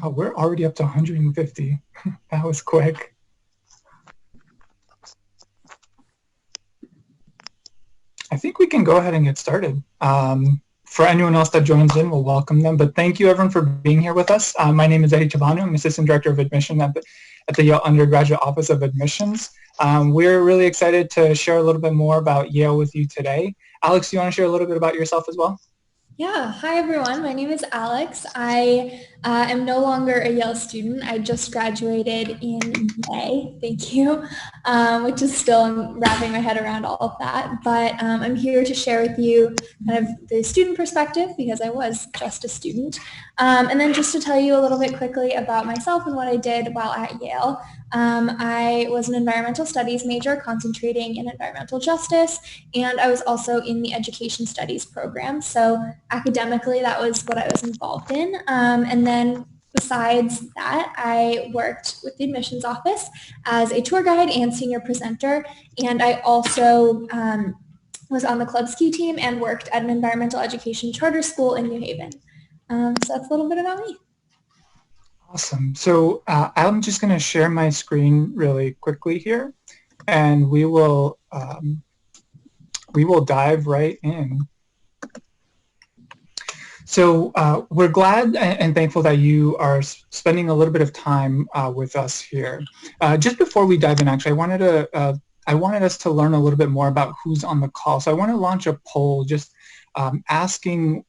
Oh, we're already up to 150. That was quick. I think we can go ahead and get started. For anyone else that joins in, we'll welcome them. But thank you, everyone, for being here with us. My name is Eddie Tabano. I'm Assistant Director of Admission at the Yale Undergraduate Office of Admissions. We're really excited to share a little bit more about Yale with you today. Alex, do you want to share a little bit about yourself as well? Yeah, hi everyone. My name is Alex. I am no longer a Yale student. I just graduated in May, thank you, which is still I'm wrapping my head around all of that. But I'm here to share with you kind of the student perspective because I was just a student. And then just to tell you a little bit quickly about myself and what I did while at Yale. I was an environmental studies major concentrating in environmental justice, and I was also in the education studies program. So academically, that was what I was involved in. And then besides that, I worked with the admissions office as a tour guide and senior presenter. And I also was on the club ski team and worked at an environmental education charter school in New Haven. So that's a little bit about me. Awesome. So I'm just going to share my screen really quickly here, and we will dive right in. So we're glad and thankful that you are spending a little bit of time with us here. Just before we dive in, actually, I wanted us to learn a little bit more about who's on the call. So I want to launch a poll just asking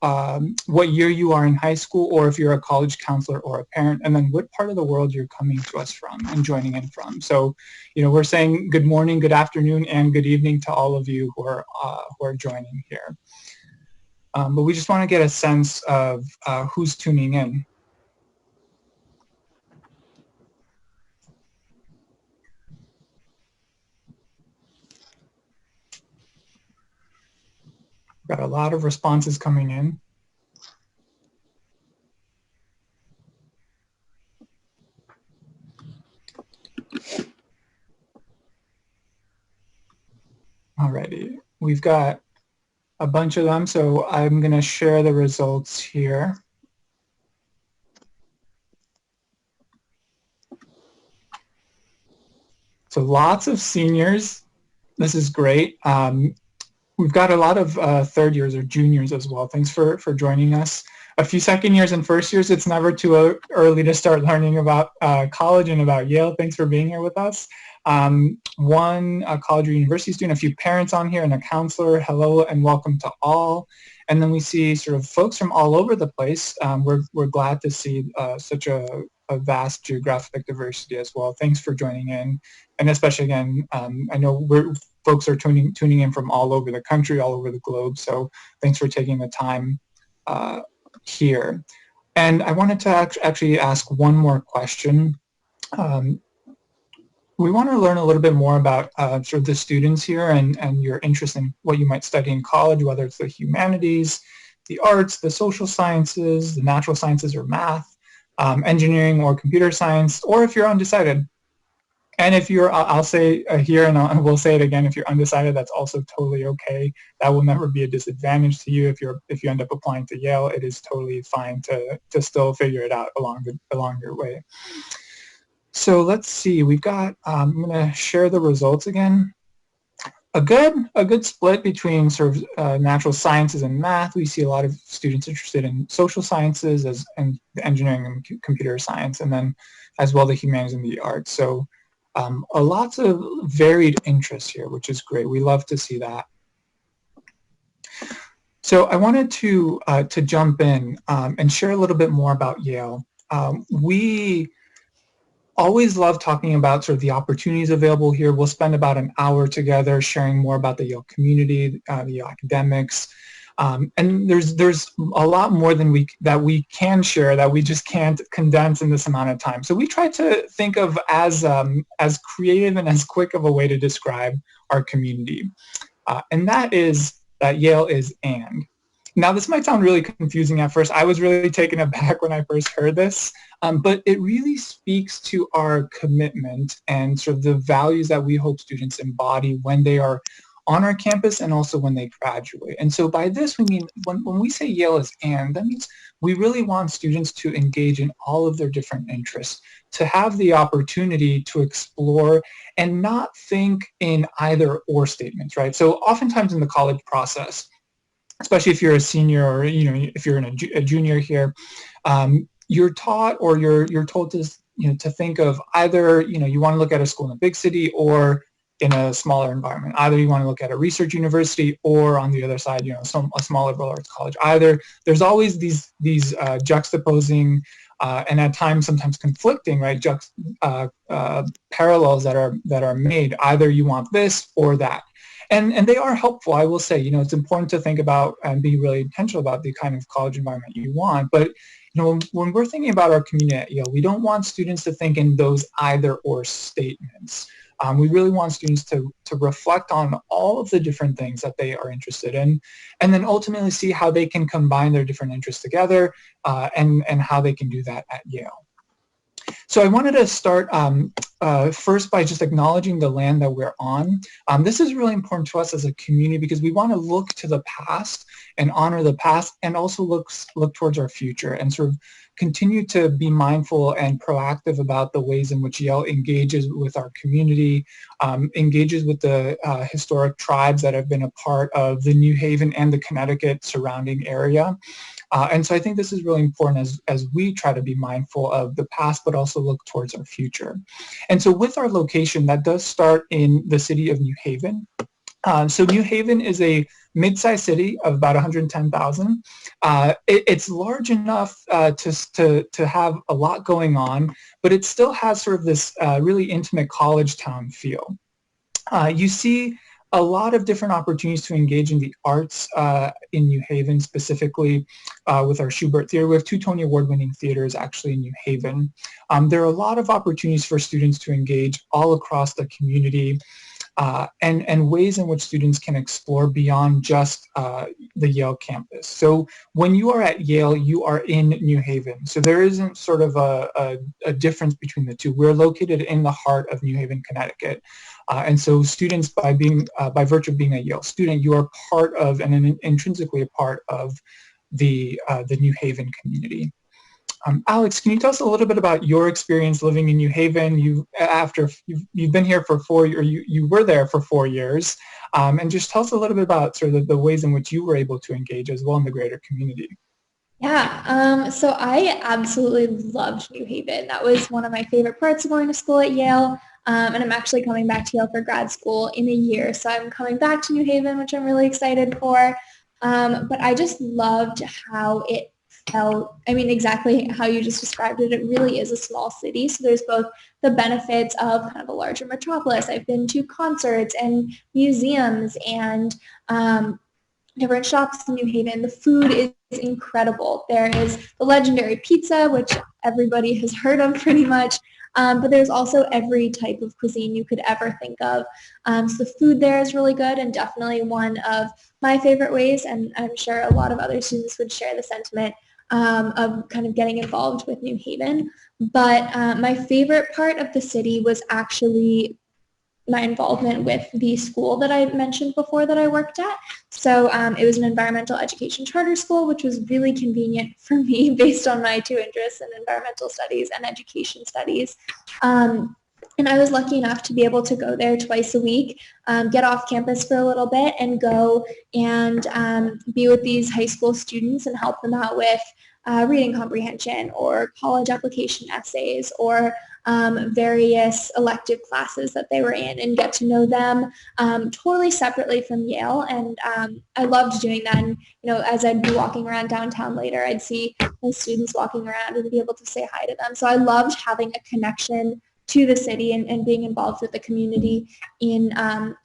what year you are in high school, or if you're a college counselor or a parent, and then what part of the world you're coming to us from and joining in from. So, we're saying good morning, good afternoon, and good evening to all of you who are joining here. But we just want to get a sense of who's tuning in. Got a lot of responses coming in. Alrighty, we've got a bunch of them, so I'm going to share the results here. So lots of seniors. This is great. We've got a lot of third years or juniors as well. Thanks for joining us. A few second years and first years. It's never too early to start learning about college and about Yale. Thanks for being here with us. One college or university student, a few parents on here, and a counselor. Hello and welcome to all. And then we see sort of folks from all over the place. We're glad to see such a vast geographic diversity as well. Thanks for joining in. And especially again, I know folks are tuning in from all over the country, all over the globe. So thanks for taking the time here. And I wanted to actually ask one more question. We want to learn a little bit more about sort of the students here and your interest in what you might study in college, whether it's the humanities, the arts, the social sciences, the natural sciences or math, engineering or computer science, or if you're undecided. And if you're, I'll say here, and we'll say it again, if you're undecided, that's also totally okay. That will never be a disadvantage to you. If you end up applying to Yale, it is totally fine to still figure it out along your way. So let's see. We've got. I'm going to share the results again. A good split between sort of natural sciences and math. We see a lot of students interested in social sciences and engineering and computer science, and then as well the humanities and the arts. So. Lots of varied interests here, which is great. We love to see that. So I wanted to jump in and share a little bit more about Yale. We always love talking about sort of the opportunities available here. We'll spend about an hour together sharing more about the Yale community, the Yale academics. And there's a lot more than that we can share that we just can't condense in this amount of time. So we try to think of as creative and as quick of a way to describe our community, and that is that Yale is and. Now this might sound really confusing at first. I was really taken aback when I first heard this, but it really speaks to our commitment and sort of the values that we hope students embody when they are on our campus and also when they graduate. And so by this we mean when we say Yale is and, that means we really want students to engage in all of their different interests, to have the opportunity to explore and not think in either or statements, right? So oftentimes in the college process, especially if you're a senior or if you're a junior here, you're taught or you're told to to think of either you want to look at a school in a big city or in a smaller environment. Either you want to look at a research university or on the other side, a smaller liberal arts college. Either there's always these juxtaposing and at times sometimes conflicting, right? Parallels that are made. Either you want this or that. And they are helpful, I will say. It's important to think about and be really intentional about the kind of college environment you want. But when we're thinking about our community at Yale, we don't want students to think in those either or statements. We really want students to reflect on all of the different things that they are interested in, and then ultimately see how they can combine their different interests together and how they can do that at Yale. So I wanted to start first by just acknowledging the land that we're on. This is really important to us as a community because we want to look to the past and honor the past, and also look towards our future and sort of continue to be mindful and proactive about the ways in which Yale engages with our community, engages with the historic tribes that have been a part of the New Haven and the Connecticut surrounding area. And so I think this is really important as we try to be mindful of the past, but also look towards our future. And so with our location, that does start in the city of New Haven. So New Haven is a mid-sized city of about 110,000. It's large enough to have a lot going on, but it still has sort of this really intimate college town feel. You see a lot of different opportunities to engage in the arts in New Haven, specifically with our Schubert Theater. We have 2 Tony Award-winning theaters actually in New Haven. There are a lot of opportunities for students to engage all across the community, and ways in which students can explore beyond just the Yale campus. So when you are at Yale, you are in New Haven. So there isn't sort of a difference between the two. We're located in the heart of New Haven, Connecticut. And so students, by virtue of being a Yale student, you are part of and intrinsically a part of the New Haven community. Alex, can you tell us a little bit about your experience living in New Haven? You've been here for 4 years, or you were there for 4 years, and just tell us a little bit about sort of the ways in which you were able to engage as well in the greater community. Yeah, so I absolutely loved New Haven. That was one of my favorite parts of going to school at Yale, and I'm actually coming back to Yale for grad school in a year, so I'm coming back to New Haven, which I'm really excited for. But I just loved how it felt. I mean, exactly how you just described it. It really is a small city, so there's both the benefits of kind of a larger metropolis. I've been to concerts and museums and different shops in New Haven. The food is incredible. There is the legendary pizza, which everybody has heard of pretty much, but there's also every type of cuisine you could ever think of. So the food there is really good, and definitely one of my favorite ways, and I'm sure a lot of other students would share the sentiment of kind of getting involved with New Haven. But my favorite part of the city was actually my involvement with the school that I mentioned before that I worked at. So it was an environmental education charter school, which was really convenient for me based on my 2 interests in environmental studies and education studies. And I was lucky enough to be able to go there twice a week, get off campus for a little bit, and go and be with these high school students and help them out with reading comprehension or college application essays or various elective classes that they were in, and get to know them totally separately from Yale. And I loved doing that. And as I'd be walking around downtown later, I'd see my students walking around and be able to say hi to them. So I loved having a connection to the city and being involved with the community in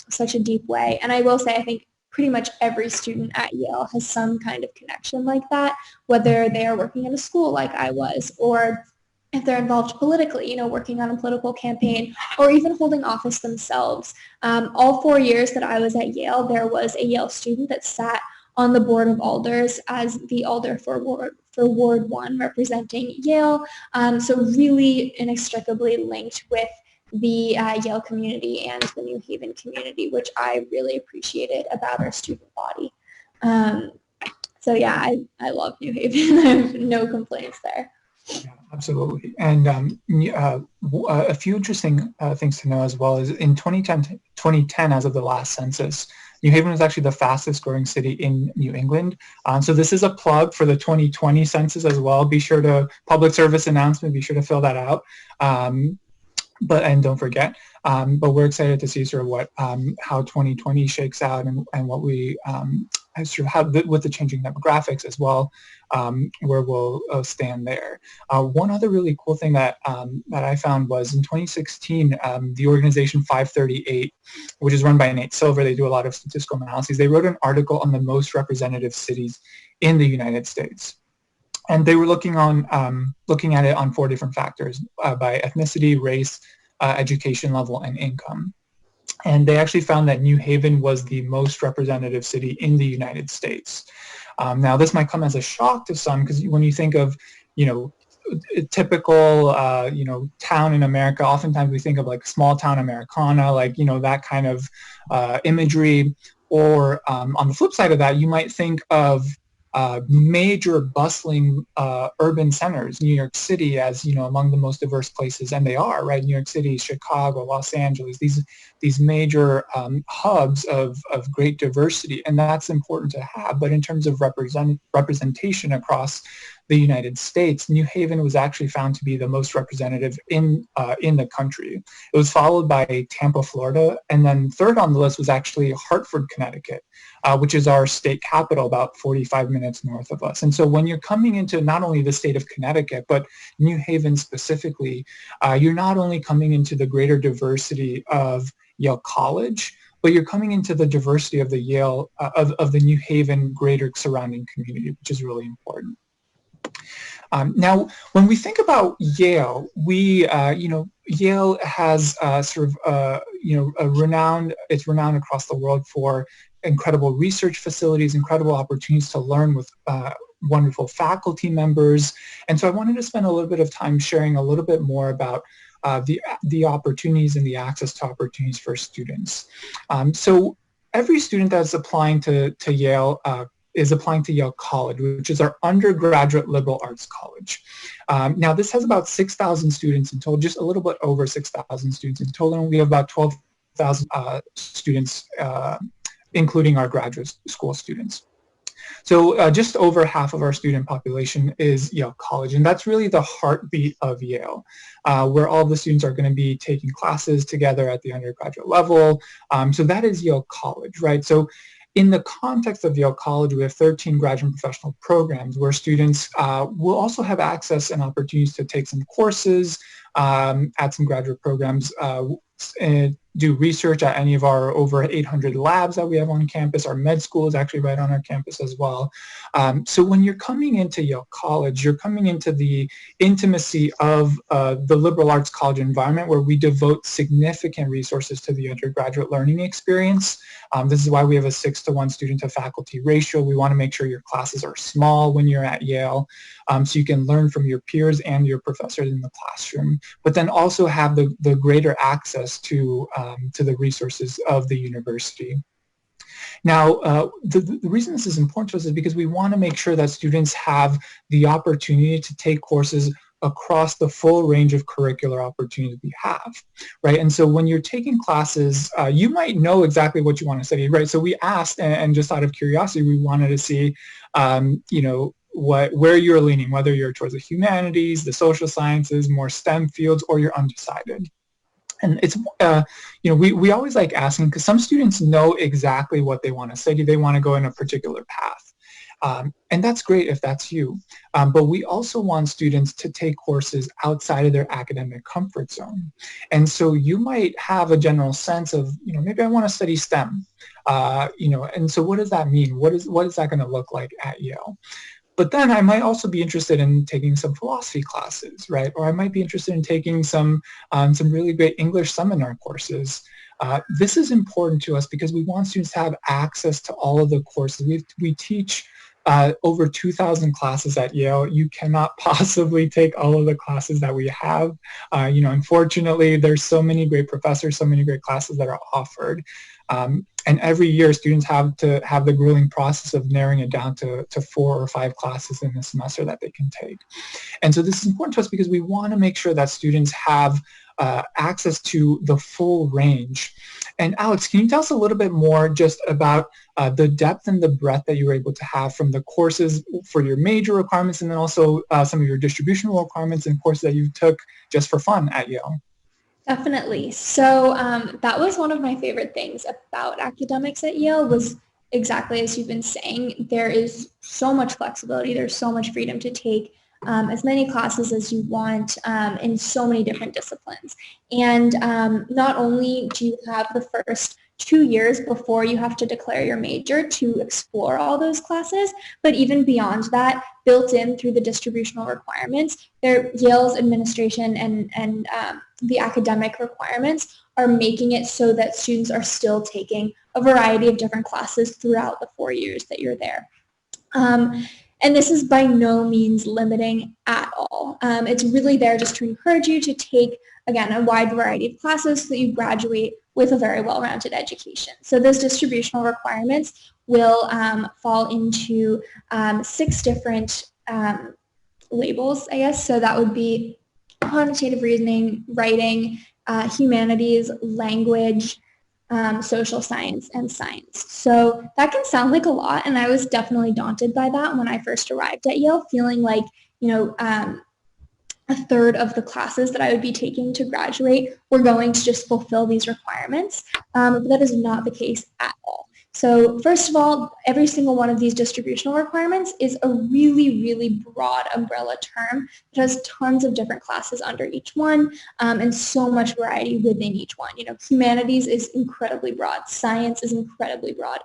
such a deep way. And I will say, I think pretty much every student at Yale has some kind of connection like that, whether they are working in a school like I was, or if they're involved politically, working on a political campaign, or even holding office themselves. All 4 years that I was at Yale, there was a Yale student that sat on the Board of Alders as the alder for Ward 1 representing Yale. So really inextricably linked with the Yale community and the New Haven community, which I really appreciated about our student body. So yeah, I love New Haven. I have no complaints there. Yeah, absolutely. And a few interesting things to know as well is in 2010, as of the last census, New Haven was actually the fastest growing city in New England. So this is a plug for the 2020 census as well. Be sure to, public service announcement, be sure to fill that out. And don't forget, but we're excited to see sort of what how 2020 shakes out and what we sort of have with the changing demographics as well, where we'll stand there. One other really cool thing that that I found was in 2016, the organization 538, which is run by Nate Silver, they do a lot of statistical analyses. They wrote an article on the most representative cities in the United States. And they were looking at it on 4 different factors by ethnicity, race, education level, and income. And they actually found that New Haven was the most representative city in the United States. Now, this might come as a shock to some because when you think of, a typical, town in America, oftentimes we think of like small town Americana, like, that kind of imagery. Or on the flip side of that, you might think of major bustling urban centers, New York City as, among the most diverse places, and they are, right? New York City, Chicago, Los Angeles, these major hubs of great diversity, and that's important to have. But in terms of representation across the United States, New Haven was actually found to be the most representative in the country. It was followed by Tampa, Florida, and then third on the list was actually Hartford, Connecticut, which is our state capital, about 45 minutes north of us. And so when you're coming into not only the state of Connecticut, but New Haven specifically, you're not only coming into the greater diversity of Yale College, but you're coming into the diversity of the Yale, of the New Haven greater surrounding community, which is really important. Now, when we think about Yale, Yale has it's renowned across the world for incredible research facilities, incredible opportunities to learn with wonderful faculty members. And so I wanted to spend a little bit of time sharing a little bit more about the opportunities and the access to opportunities for students. So every student that's applying to Yale is applying to Yale College, which is our undergraduate liberal arts college. Now, this has about 6,000 students in total, just a little bit over 6,000 students in total, and we have about 12,000 students, including our graduate school students. So just over half of our student population is Yale College, and that's really the heartbeat of Yale, where all the students are going to be taking classes together at the undergraduate level. So that is Yale College, right? So in the context of Yale College, we have 13 graduate and professional programs where students will also have access and opportunities to take some courses at some graduate programs, and do research at any of our over 800 labs that we have on campus. Our med school is actually right on our campus as well. So when you're coming into Yale College, you're coming into the intimacy of the liberal arts college environment where we devote significant resources to the undergraduate learning experience. This is why we have a 6-to-1 student to faculty ratio. We want to make sure your classes are small when you're at Yale, so you can learn from your peers and your professors in the classroom, but then also have the greater access to the resources of the university. Now, the reason this is important to us is because we want to make sure that students have the opportunity to take courses across the full range of curricular opportunities we have, right? And so when you're taking classes, you might know exactly what you want to study, right? So we asked, and just out of curiosity, we wanted to see, where you're leaning, whether you're towards the humanities, the social sciences, more STEM fields, or you're undecided. And it's, we always like asking because some students know exactly what they want to study. They want to go in a particular path. And that's great if that's you. But we also want students to take courses outside of their academic comfort zone. And so you might have a general sense of, maybe I want to study STEM. And so what does that mean? What is that going to look like at Yale? But then I might also be interested in taking some philosophy classes, right? Or I might be interested in taking some really great English seminar courses. This is important to us because we want students to have access to all of the courses. We teach over 2,000 classes at Yale. You cannot possibly take all of the classes that we have. Unfortunately, there's so many great professors, so many great classes that are offered. And every year, students have to have the grueling process of narrowing it down to 4 or 5 classes in the semester that they can take. And so this is important to us because we want to make sure that students have access to the full range. And Alex, can you tell us a little bit more just about the depth and the breadth that you were able to have from the courses for your major requirements, and then also some of your distributional requirements and courses that you took just for fun at Yale? Definitely. So that was one of my favorite things about academics at Yale, was exactly as you've been saying. There is so much flexibility. There's so much freedom to take as many classes as you want in so many different disciplines. And not only do you have the first 2 years before you have to declare your major to explore all those classes, but even beyond that, built in through the distributional requirements, Yale's administration and the academic requirements are making it so that students are still taking a variety of different classes throughout the 4 years that you're there. And this is by no means limiting at all. It's really there just to encourage you to take, again, a wide variety of classes so that you graduate with a very well-rounded education. So those distributional requirements will fall into 6 different labels, I guess. So that would be quantitative reasoning, writing, humanities, language, social science, and science. So that can sound like a lot, and I was definitely daunted by that when I first arrived at Yale, feeling like, a third of the classes that I would be taking to graduate were going to just fulfill these requirements, but that is not the case at all. So first of all, every single one of these distributional requirements is a really, really broad umbrella term that has tons of different classes under each one, and so much variety within each one. Humanities is incredibly broad. Science is incredibly broad.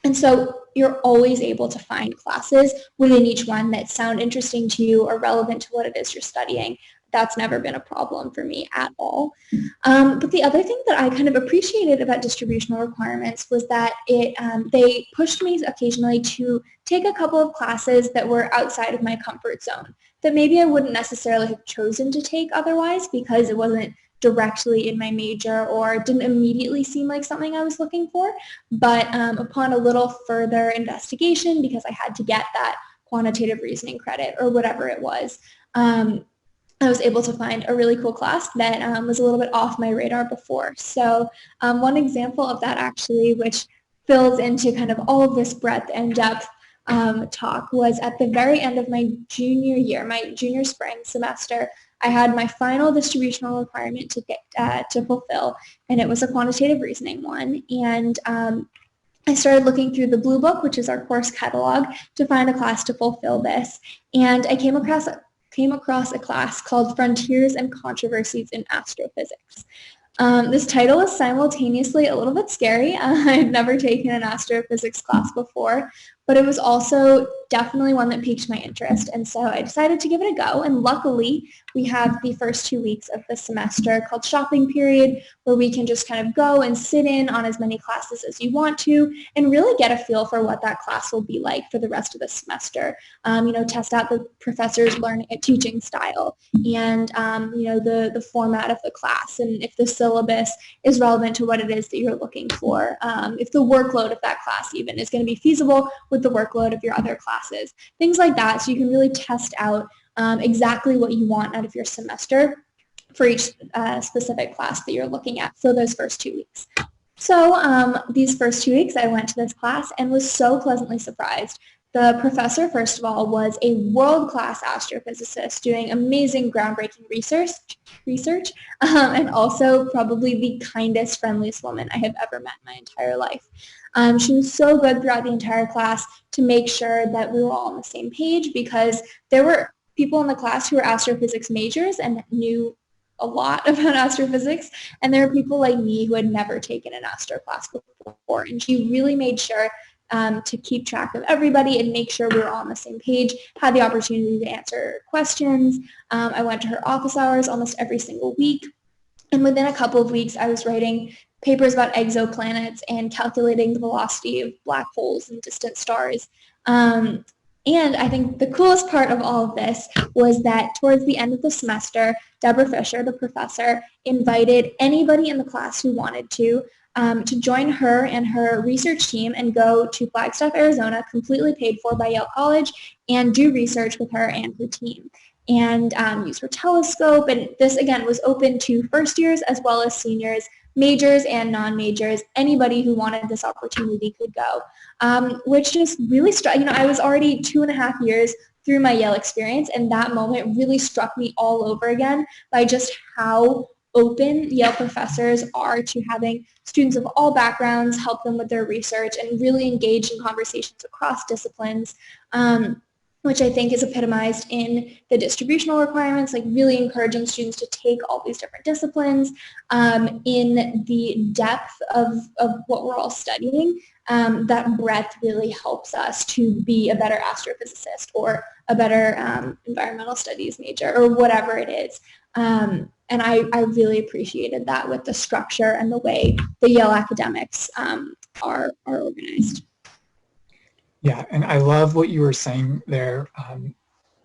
And so you're always able to find classes within each one that sound interesting to you or relevant to what it is you're studying. That's never been a problem for me at all. But the other thing that I kind of appreciated about distributional requirements was that they pushed me occasionally to take a couple of classes that were outside of my comfort zone, that maybe I wouldn't necessarily have chosen to take otherwise because it wasn't directly in my major or didn't immediately seem like something I was looking for. But upon a little further investigation, because I had to get that quantitative reasoning credit or whatever it was, I was able to find a really cool class that was a little bit off my radar before. So one example of that actually, which fills into kind of all of this breadth and depth talk, was at the very end of my junior year, my junior spring semester. I had my final distributional requirement to get to fulfill, and it was a quantitative reasoning one. And I started looking through the Blue Book, which is our course catalog, to find a class to fulfill this. And I came across a class called Frontiers and Controversies in Astrophysics. This title is simultaneously a little bit scary. I've never taken an astrophysics class before, but it was also definitely one that piqued my interest, and so I decided to give it a go. And luckily, we have the first 2 weeks of the semester called shopping period, where we can just kind of go and sit in on as many classes as you want to and really get a feel for what that class will be like for the rest of the semester. Test out the professor's teaching style and, the format of the class, and if the syllabus is relevant to what it is that you're looking for, if the workload of that class even is going to be feasible with the workload of your other classes, things like that, so you can really test out exactly what you want out of your semester for each specific class that you're looking at for those first 2 weeks. So these first 2 weeks I went to this class and was so pleasantly surprised. The professor, first of all, was a world-class astrophysicist doing amazing, groundbreaking research, and also probably the kindest, friendliest woman I have ever met in my entire life. She was so good throughout the entire class to make sure that we were all on the same page, because there were people in the class who were astrophysics majors and knew a lot about astrophysics, and there were people like me who had never taken an astro class before, and she really made sure to keep track of everybody and make sure we were all on the same page, had the opportunity to answer questions. I went to her office hours almost every single week, and within a couple of weeks I was writing papers about exoplanets and calculating the velocity of black holes and distant stars. And I think the coolest part of all of this was that towards the end of the semester, Deborah Fisher, the professor, invited anybody in the class who wanted to join her and her research team and go to Flagstaff, Arizona, completely paid for by Yale College, and do research with her and her team and use her telescope. And this, again, was open to first years as well as seniors, majors and non-majors. Anybody who wanted this opportunity could go, which just really struck, I was already 2.5 years through my Yale experience, and that moment really struck me all over again by just how open Yale professors are to having students of all backgrounds help them with their research and really engage in conversations across disciplines. Which I think is epitomized in the distributional requirements, like really encouraging students to take all these different disciplines in the depth of what we're all studying. That breadth really helps us to be a better astrophysicist or a better environmental studies major or whatever it is. And I really appreciated that with the structure and the way the Yale academics are organized. Yeah, and I love what you were saying there.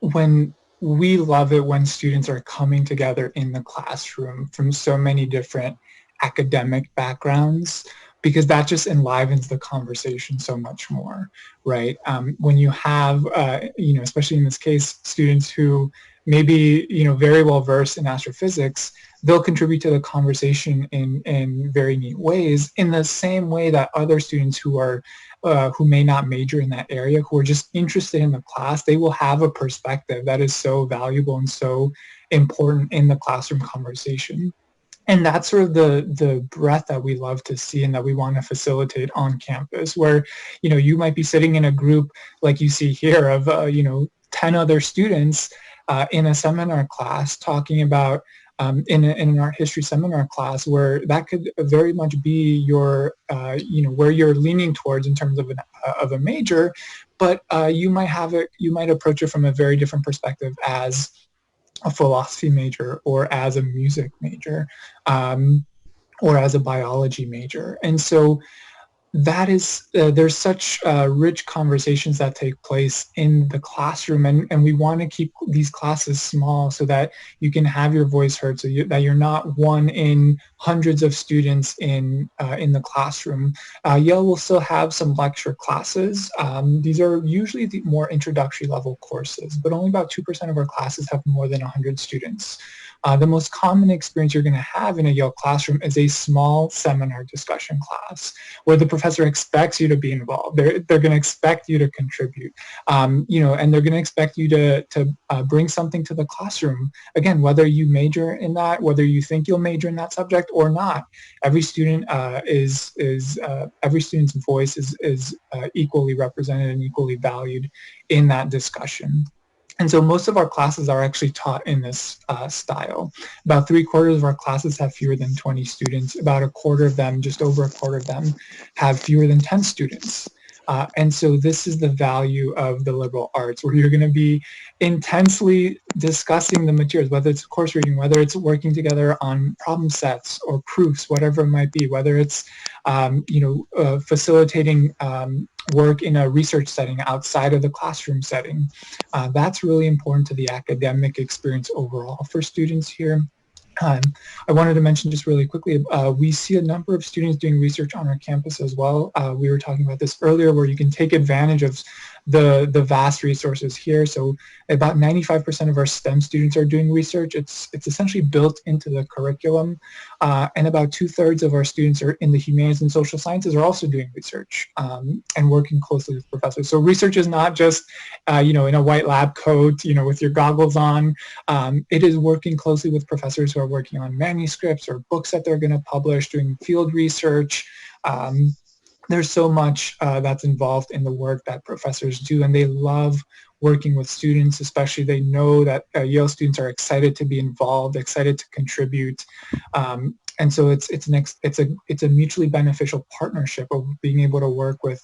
When we love it when students are coming together in the classroom from so many different academic backgrounds, because that just enlivens the conversation so much more, right? When you have, especially in this case, students who may be, very well versed in astrophysics, they'll contribute to the conversation in very neat ways, in the same way that other students who may not major in that area, who are just interested in the class, they will have a perspective that is so valuable and so important in the classroom conversation. And that's sort of the breadth that we love to see and that we want to facilitate on campus, where, you might be sitting in a group like you see here of, 10 other students in a seminar class talking about in an art history seminar class, where that could very much be your, where you're leaning towards in terms of a major, but you might approach it from a very different perspective as a philosophy major or as a music major or as a biology major. And so that is, there's such rich conversations that take place in the classroom, and we want to keep these classes small so that you can have your voice heard, so that you're not one in hundreds of students in the classroom. Yale will still have some lecture classes. These are usually the more introductory level courses, but only about 2% of our classes have more than 100 students. The most common experience you're going to have in a Yale classroom is a small seminar discussion class where the professor expects you to be involved. They're going to expect you to contribute, and they're going to expect you to bring something to the classroom. Again, whether you major in that, whether you think you'll major in that subject or not, every student every student's voice is equally represented and equally valued in that discussion. And so most of our classes are actually taught in this style. About 3/4 of our classes have fewer than 20 students. About a quarter of them, just over a quarter of them, have fewer than 10 students. And so this is the value of the liberal arts, where you're going to be intensely discussing the materials, whether it's course reading, whether it's working together on problem sets or proofs, whatever it might be, whether it's facilitating work in a research setting outside of the classroom setting. That's really important to the academic experience overall for students here. I wanted to mention just really quickly, we see a number of students doing research on our campus as well. We were talking about this earlier, where you can take advantage of the vast resources here. So about 95% of our STEM students are doing research. It's essentially built into the curriculum, and about 2/3 of our students are in the humanities and social sciences are also doing research and working closely with professors. So research is not just in a white lab coat, with your goggles on. It is working closely with professors who are working on manuscripts or books that they're going to publish, doing field research. There's so much that's involved in the work that professors do, and they love working with students. Especially, they know that Yale students are excited to be involved, excited to contribute, and so it's a mutually beneficial partnership of being able to work with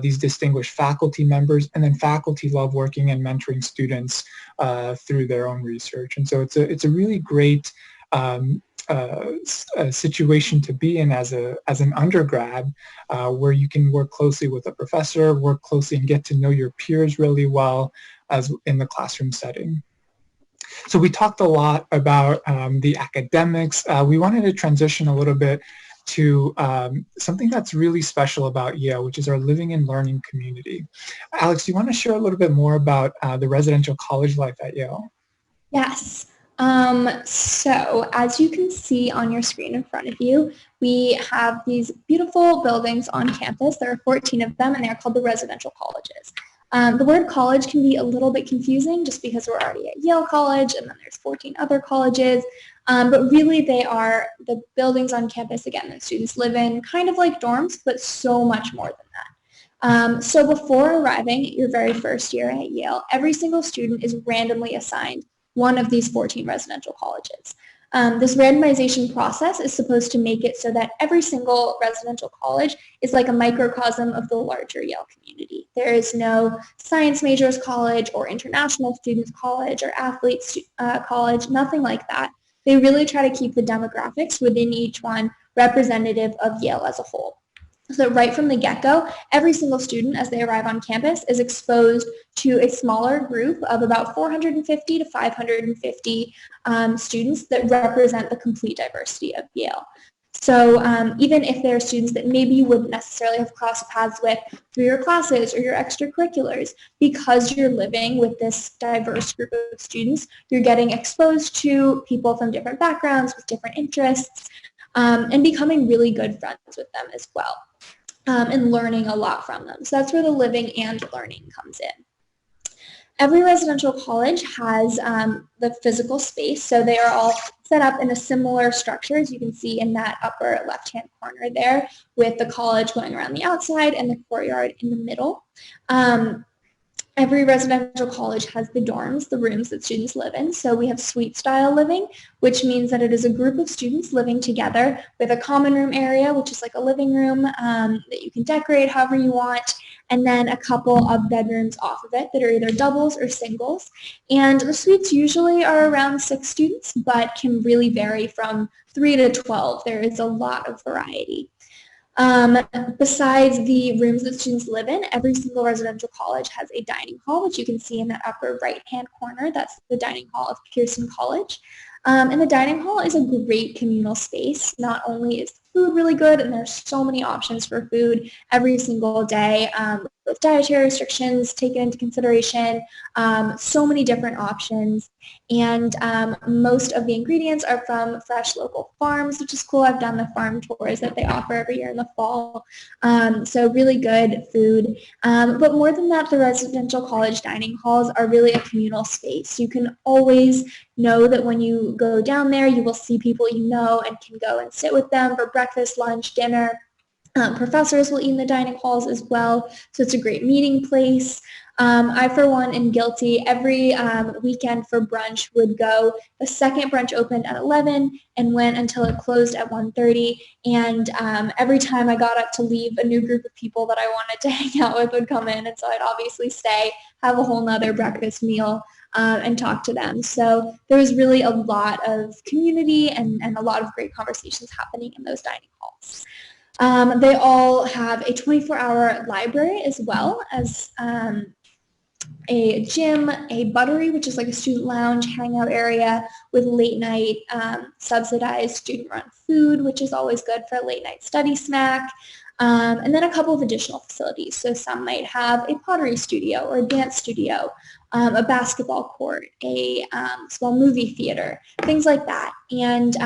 these distinguished faculty members, and then faculty love working and mentoring students through their own research. And so it's a really great a situation to be in as an undergrad, where you can work closely with a professor, work closely and get to know your peers really well as in the classroom setting. So we talked a lot about the academics. We wanted to transition a little bit to something that's really special about Yale, which is our living and learning community. Alex, do you want to share a little bit more about the residential college life at Yale? Yes. So as you can see on your screen in front of you, we have these beautiful buildings on campus. There are 14 of them, and they're called the residential colleges. The word college can be a little bit confusing just because we're already at Yale College, and then there's 14 other colleges. But really they are the buildings on campus, again, that students live in, kind of like dorms, but so much more than that. So before arriving at your very first year at Yale, every single student is randomly assigned one of these 14 residential colleges. This randomization process is supposed to make it so that every single residential college is like a microcosm of the larger Yale community. There is no science majors college or international students college or athletes college, nothing like that. They really try to keep the demographics within each one representative of Yale as a whole. So right from the get-go, every single student as they arrive on campus is exposed to a smaller group of about 450 to 550 students that represent the complete diversity of Yale. So even if there are students that maybe you wouldn't necessarily have crossed paths with through your classes or your extracurriculars, because you're living with this diverse group of students, you're getting exposed to people from different backgrounds with different interests, and becoming really good friends with them as well. And learning a lot from them. So that's where the living and learning comes in. Every residential college has the physical space, so they are all set up in a similar structure, as you can see in that upper left-hand corner there, with the college going around the outside and the courtyard in the middle. Every residential college has the dorms, the rooms that students live in. So we have suite style living, which means that it is a group of students living together with a common room area, which is like a living room that you can decorate however you want, and then a couple of bedrooms off of it that are either doubles or singles. And the suites usually are around 6 students, but can really vary from 3 to 12. There is a lot of variety. Besides the rooms that students live in, every single residential college has a dining hall, which you can see in that upper right-hand corner. That's the dining hall of Pearson College. And the dining hall is a great communal space. Not only is the food really good, and there's so many options for food every single day, with dietary restrictions taken into consideration, so many different options. And most of the ingredients are from fresh local farms, which is cool. I've done the farm tours that they offer every year in the fall. So really good food. But more than that, the residential college dining halls are really a communal space. You can always know that when you go down there, you will see people you know and can go and sit with them for breakfast, lunch, dinner. Professors will eat in the dining halls as well, so it's a great meeting place. I, for one, am guilty. Every weekend for brunch would go. The second brunch opened at 11 and went until it closed at 1:30. And every time I got up to leave, a new group of people that I wanted to hang out with would come in. And so I'd obviously stay, have a whole nother breakfast meal, and talk to them. So there was really a lot of community and a lot of great conversations happening in those dining halls. They all have a 24-hour library as well as a gym, a buttery, which is like a student lounge hangout area with late night subsidized student-run food, which is always good for a late night study snack. And then a couple of additional facilities. So some might have a pottery studio or a dance studio, a basketball court, a small movie theater, things like that. And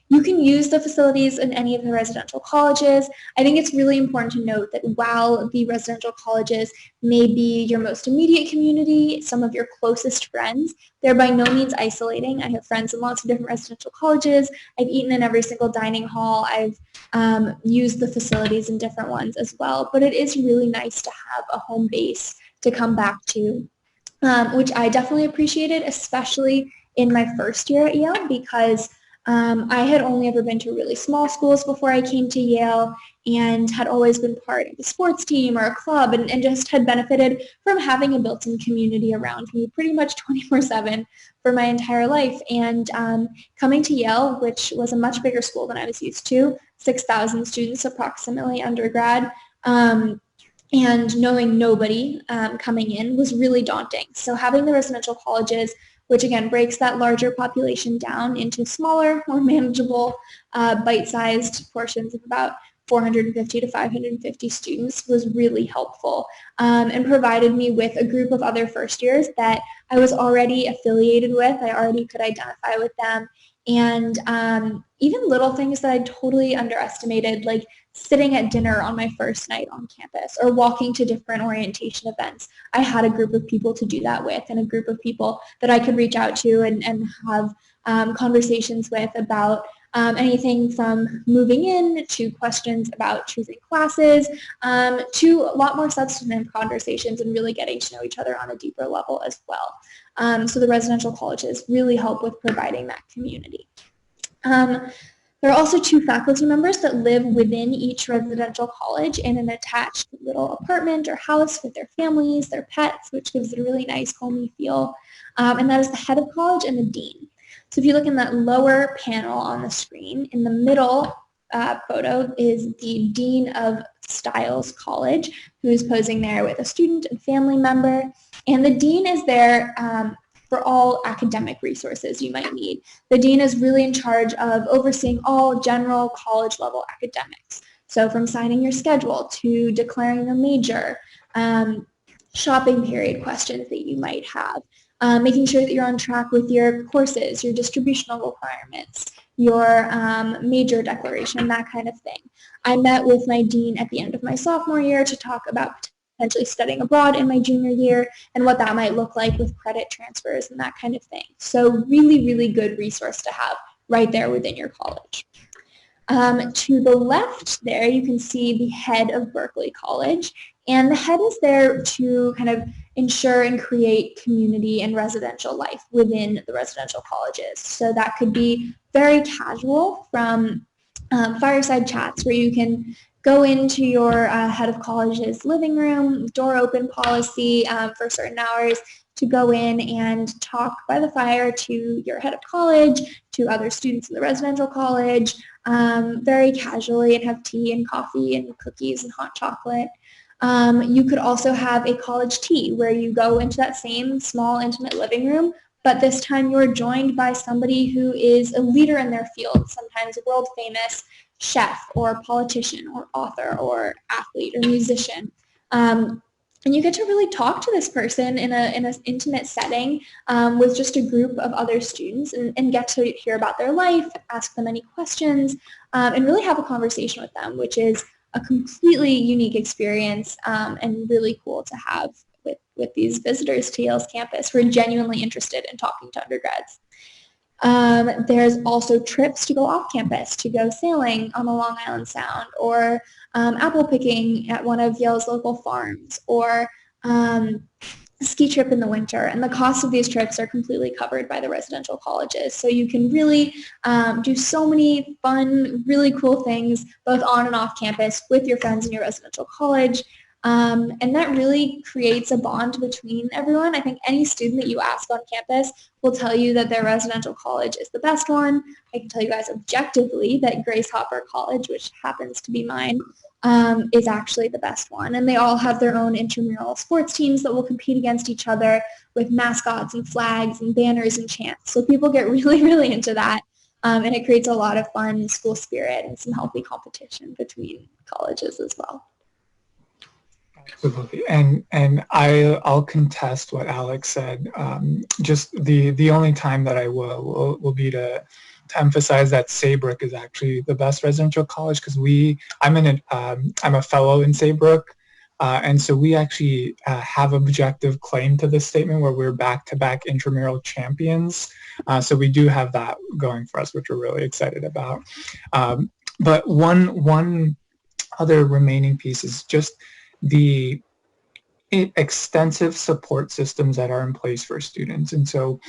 you can use the facilities in any of the residential colleges. I think it's really important to note that while the residential colleges may be your most immediate community, some of your closest friends, they're by no means isolating. I have friends in lots of different residential colleges. I've eaten in every single dining hall. I've used the facilities in different ones as well. But it is really nice to have a home base to come back to, which I definitely appreciated, especially in my first year at Yale, because I had only ever been to really small schools before I came to Yale and had always been part of a sports team or a club and just had benefited from having a built-in community around me pretty much 24/7 for my entire life. And coming to Yale, which was a much bigger school than I was used to, 6,000 students approximately undergrad, and knowing nobody coming in was really daunting. So having the residential colleges, which again breaks that larger population down into smaller, more manageable, bite-sized portions of about 450 to 550 students, was really helpful and provided me with a group of other first years that I was already affiliated with. I already could identify with them. And even little things that I totally underestimated, like sitting at dinner on my first night on campus or walking to different orientation events. I had a group of people to do that with and a group of people that I could reach out to and have conversations with about anything from moving in to questions about choosing classes to a lot more substantive conversations and really getting to know each other on a deeper level as well. So the residential colleges really help with providing that community. There are also 2 faculty members that live within each residential college in an attached little apartment or house with their families, their pets, which gives it a really nice homey feel. And that is the head of college and the dean. So if you look in that lower panel on the screen, in the middle photo is the Dean of Stiles College, who is posing there with a student and family member. And the dean is there for all academic resources you might need. The dean is really in charge of overseeing all general college level academics. So from signing your schedule to declaring your major, shopping period questions that you might have, making sure that you're on track with your courses, your distributional requirements, your major declaration, that kind of thing. I met with my dean at the end of my sophomore year to talk about potentially studying abroad in my junior year and what that might look like with credit transfers and that kind of thing. So really, really good resource to have right there within your college. To the left there, you can see the head of Berkeley College, and the head is there to kind of ensure and create community and residential life within the residential colleges. So that could be very casual, from fireside chats where you can go into your head of college's living room, door open policy for certain hours, to go in and talk by the fire to your head of college, to other students in the residential college, very casually, and have tea and coffee and cookies and hot chocolate. You could also have a college tea where you go into that same small, intimate living room, but this time you're joined by somebody who is a leader in their field, sometimes a world famous chef or politician or author or athlete or musician. And you get to really talk to this person in an intimate setting with just a group of other students and get to hear about their life, ask them any questions, and really have a conversation with them, which is a completely unique experience and really cool to have with these visitors to Yale's campus who are genuinely interested in talking to undergrads. There's also trips to go off campus, to go sailing on the Long Island Sound, or apple picking at one of Yale's local farms, or a ski trip in the winter. And the cost of these trips are completely covered by the residential colleges. So you can really do so many fun, really cool things, both on and off campus with your friends in your residential college. And that really creates a bond between everyone. I think any student that you ask on campus will tell you that their residential college is the best one. I can tell you guys objectively that Grace Hopper College, which happens to be mine, is actually the best one. And they all have their own intramural sports teams that will compete against each other with mascots and flags and banners and chants. So people get really, really into that. And it creates a lot of fun school spirit and some healthy competition between colleges as well. Absolutely, and I'll contest what Alex said. Just the only time that I will be to emphasize that Saybrook is actually the best residential college, because I'm a fellow in Saybrook, and so we actually have objective claim to this statement where we're back-to-back intramural champions. So we do have that going for us, which we're really excited about. But one other remaining piece is just the extensive support systems that are in place for students. And so,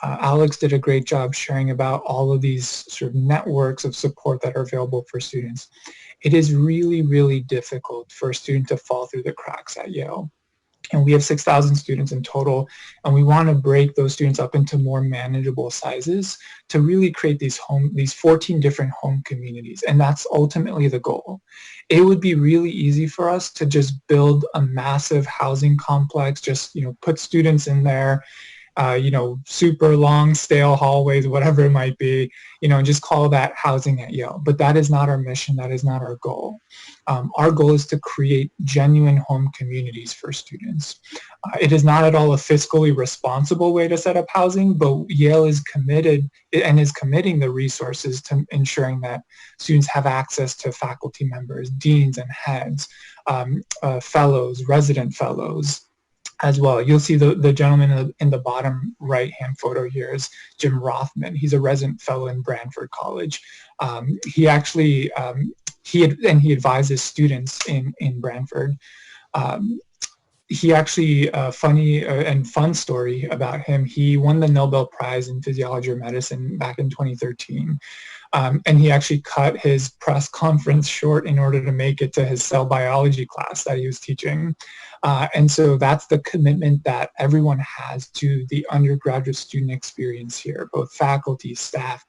Alex did a great job sharing about all of these sort of networks of support that are available for students. It is really, really difficult for a student to fall through the cracks at Yale. And we have 6,000 students in total, and we want to break those students up into more manageable sizes to really create these 14 different home communities, and that's ultimately the goal. It would be really easy for us to just build a massive housing complex, just put students in there, super long, stale hallways, whatever it might be, and just call that housing at Yale. But that is not our mission. That is not our goal. Our goal is to create genuine home communities for students. It is not at all a fiscally responsible way to set up housing, but Yale is committed and is committing the resources to ensuring that students have access to faculty members, deans and heads, fellows, resident fellows, as well. You'll see the gentleman in the bottom right-hand photo here is Jim Rothman. He's a resident fellow in Branford College. He actually, he advises students in Branford. He actually, funny and fun story about him, he won the Nobel Prize in Physiology or Medicine back in 2013. And he actually cut his press conference short in order to make it to his cell biology class that he was teaching. And so that's the commitment that everyone has to the undergraduate student experience here, both faculty, staff,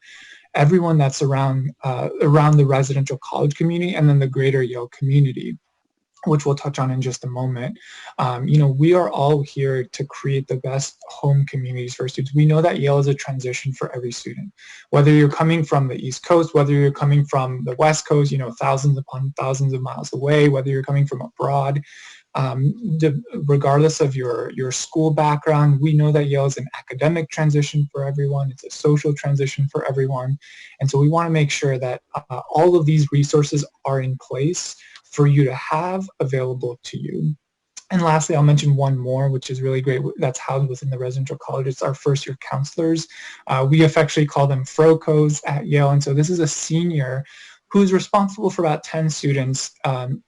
everyone that's around the residential college community, and then the greater Yale community, which we'll touch on in just a moment. We are all here to create the best home communities for students. We know that Yale is a transition for every student. Whether you're coming from the East Coast, whether you're coming from the West Coast, thousands upon thousands of miles away, whether you're coming from abroad, regardless of your school background, we know that Yale is an academic transition for everyone. It's a social transition for everyone. And so we want to make sure that all of these resources are in place for you to have available to you. And lastly, I'll mention one more, which is really great. That's housed within the residential college. It's our first year counselors. We affectionately call them FROCOs at Yale. And so this is a senior who's responsible for about 10 students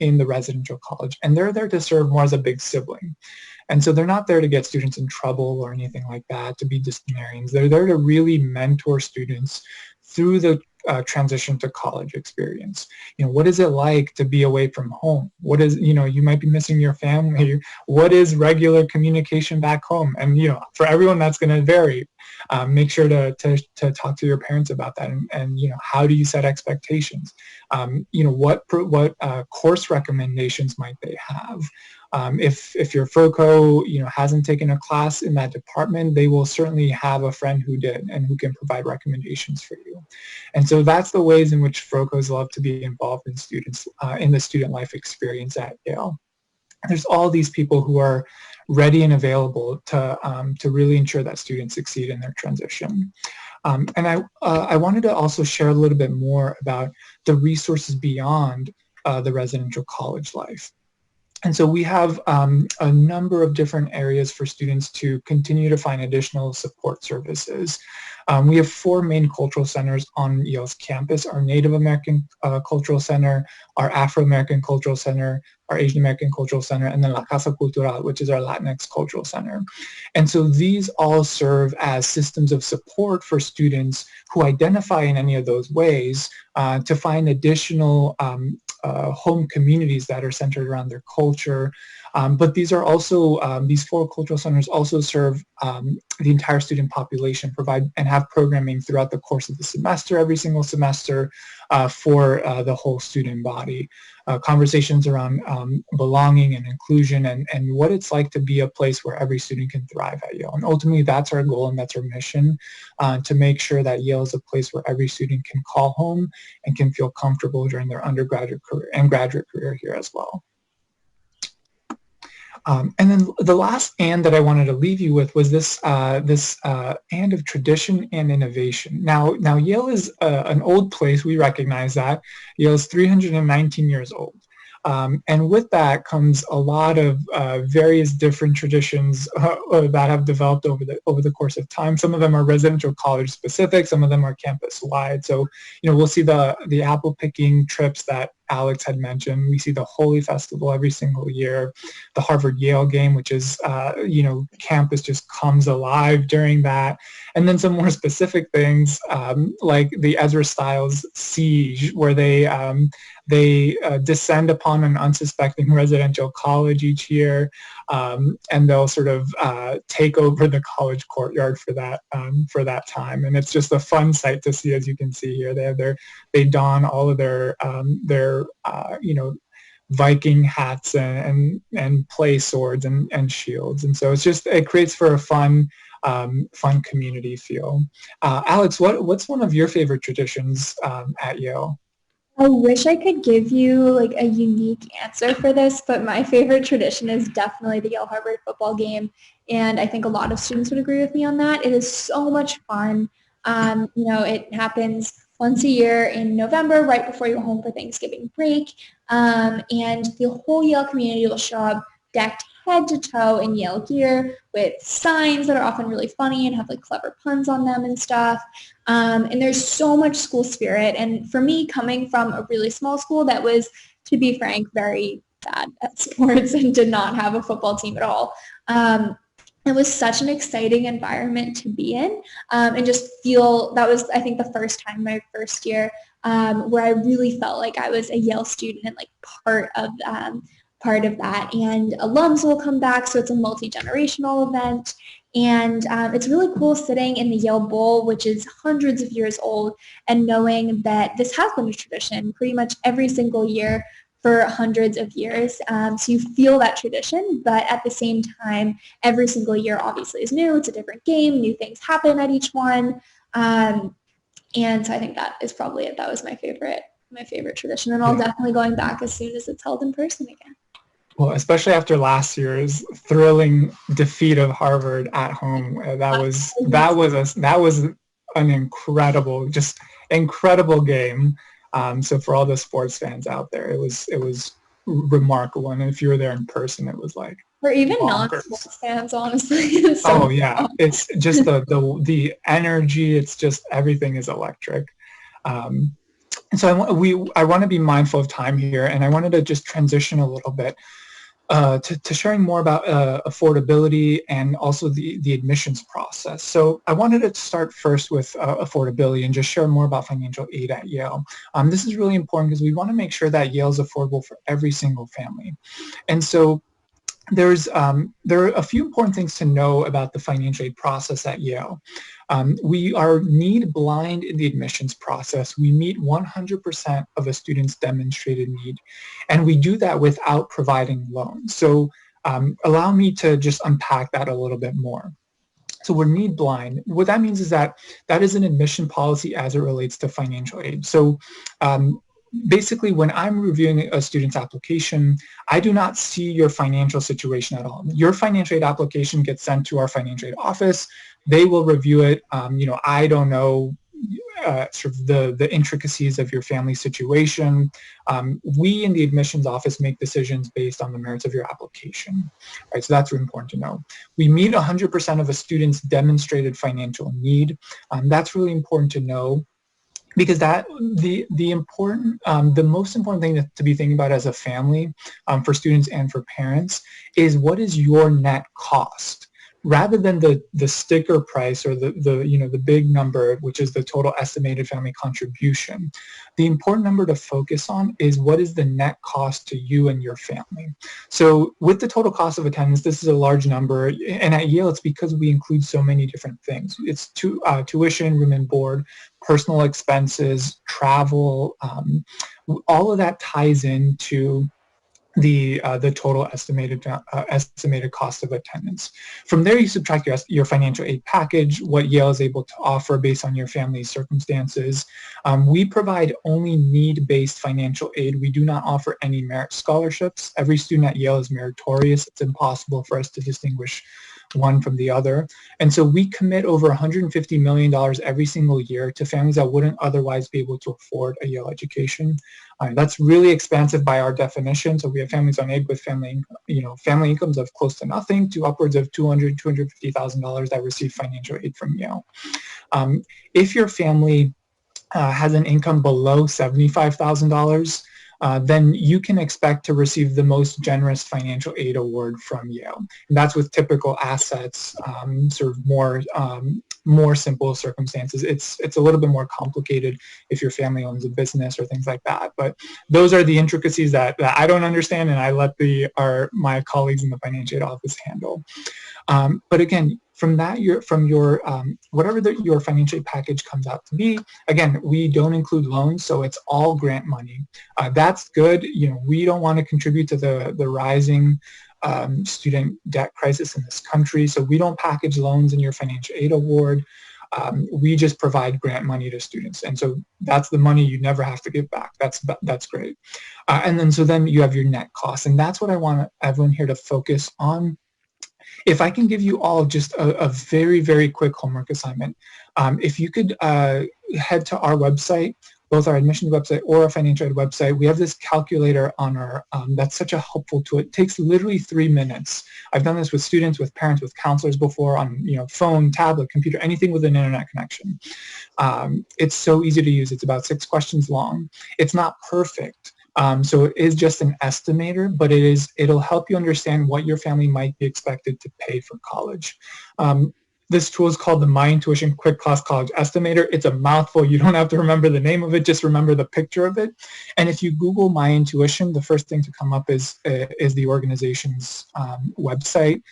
in the residential college. And they're there to serve more as a big sibling. And so they're not there to get students in trouble or anything like that, to be disciplinarians. They're there to really mentor students through the transition to college experience. What is it like to be away from home? What is, you might be missing your family. What is regular communication back home? And, for everyone that's going to vary. Make sure to talk to your parents about that, and how do you set expectations? What course recommendations might they have? If your FROCO hasn't taken a class in that department, they will certainly have a friend who did and who can provide recommendations for you. And so that's the ways in which FROCOs love to be involved in students in the student life experience at Yale. There's all these people who are ready and available to really ensure that students succeed in their transition. And I wanted to also share a little bit more about the resources beyond the residential college life. And so we have a number of different areas for students to continue to find additional support services. We have 4 main cultural centers on Yale's campus: our Native American Cultural Center, our Afro-American Cultural Center, our Asian American Cultural Center, and then La Casa Cultural, which is our Latinx Cultural Center. And so these all serve as systems of support for students who identify in any of those ways to find additional home communities that are centered around their culture. But these are also, these 4 cultural centers also serve the entire student population, provide and have programming throughout the course of the semester, every single semester, for the whole student body. Conversations around belonging and inclusion, and what it's like to be a place where every student can thrive at Yale. And ultimately, that's our goal and that's our mission, to make sure that Yale is a place where every student can call home and can feel comfortable during their undergraduate career and graduate career here as well. And then the last and that I wanted to leave you with was this and of tradition and innovation. Now Yale is an old place. We recognize that. Yale is 319 years old. And with that comes a lot of various different traditions that have developed over the course of time. Some of them are residential college specific. Some of them are campus wide. So we'll see the apple picking trips that Alex had mentioned. We see the Holy Festival every single year, the Harvard-Yale game, which is, campus just comes alive during that. And then some more specific things like the Ezra Stiles siege, where they descend upon an unsuspecting residential college each year, and they'll sort of take over the college courtyard for that time. And it's just a fun sight to see, as you can see here. They don all of their Viking hats and play swords and shields, and so it creates for a fun community feel. Alex, what's one of your favorite traditions at Yale? I wish I could give you like a unique answer for this, but my favorite tradition is definitely the Yale Harvard football game. And I think a lot of students would agree with me on that. It is so much fun. It happens once a year in November, right before you go home for Thanksgiving break. And the whole Yale community will show up decked head to toe in Yale gear with signs that are often really funny and have like clever puns on them and stuff. And there's so much school spirit. And for me, coming from a really small school that was, to be frank, very bad at sports and did not have a football team at all, it was such an exciting environment to be in, and just feel that was, I think, the first time my first year where I really felt like I was a Yale student and like part of that. And alums will come back, so it's a multi-generational event. And it's really cool sitting in the Yale Bowl, which is hundreds of years old, and knowing that this has been a tradition pretty much every single year for hundreds of years. So you feel that tradition, but at the same time, every single year obviously is new. It's a different game. New things happen at each one. And so I think that is probably it. That was my favorite tradition. And I'll definitely going back as soon as it's held in person again. Well, especially after last year's thrilling defeat of Harvard at home, that was an incredible game. So for all the sports fans out there, it was remarkable. And if you were there in person, it was like, or even non-sports fans, honestly. Oh yeah, it's just the energy. It's just everything is electric. And so I want to be mindful of time here, and I wanted to just transition a little bit to sharing more about affordability and also the admissions process. So I wanted to start first with affordability and just share more about financial aid at Yale. This is really important because we want to make sure that Yale is affordable for every single family. And so there are a few important things to know about the financial aid process at Yale. We are need blind in the admissions process. We meet 100% of a student's demonstrated need, and we do that without providing loans. So allow me to just unpack that a little bit more. So we're need blind. What that means is that is an admission policy as it relates to financial aid. So basically, when I'm reviewing a student's application, I do not see your financial situation at all. Your financial aid application gets sent to our financial aid office. They will review it. I don't know sort of the intricacies of your family situation. We in the admissions office make decisions based on the merits of your application. Right? So that's really important to know. We meet 100% of a student's demonstrated financial need. That's really important to know, because the most important thing to be thinking about as a family, for students and for parents, is what is your net cost, rather than the sticker price or the big number, which is the total estimated family contribution. The important number to focus on is what is the net cost to you and your family. So with the total cost of attendance, this is a large number, and at Yale it's because we include so many different things. It's tuition, room and board, personal expenses, travel, all of that ties into the total estimated cost of attendance. From there, you subtract your financial aid package, what Yale is able to offer based on your family's circumstances. We provide only need-based financial aid. We do not offer any merit scholarships. Every student at Yale is meritorious. It's impossible for us to distinguish one from the other. And so we commit over $150 million every single year to families that wouldn't otherwise be able to afford a Yale education. That's really expansive by our definition. So we have families on aid with family incomes of close to nothing to upwards of $250,000 that receive financial aid from Yale. If your family has an income below $75,000, then you can expect to receive the most generous financial aid award from Yale. And that's with typical assets, sort of more simple circumstances. It's a little bit more complicated if your family owns a business or things like that. But those are the intricacies that I don't understand, and I let my colleagues in the financial aid office handle. But again, from that, whatever your financial aid package comes out to be, again, we don't include loans, so it's all grant money. That's good. We don't want to contribute to the rising student debt crisis in this country, so we don't package loans in your financial aid award. We just provide grant money to students, and so that's the money you never have to give back. That's great. And then you have your net costs, and that's what I want everyone here to focus on. If I can give you all just a very, very quick homework assignment, if you could head to our website, both our admissions website or our financial aid website, we have this calculator on our, that's such a helpful tool. It takes literally 3 minutes. I've done this with students, with parents, with counselors before on phone, tablet, computer, anything with an internet connection. It's so easy to use. It's about 6 questions long. It's not perfect. So it is just an estimator, but it'll help you understand what your family might be expected to pay for college. This tool is called the My Intuition Quick Cost College Estimator. It's a mouthful. You don't have to remember the name of it, just remember the picture of it. And if you Google My Intuition, the first thing to come up is the organization's website.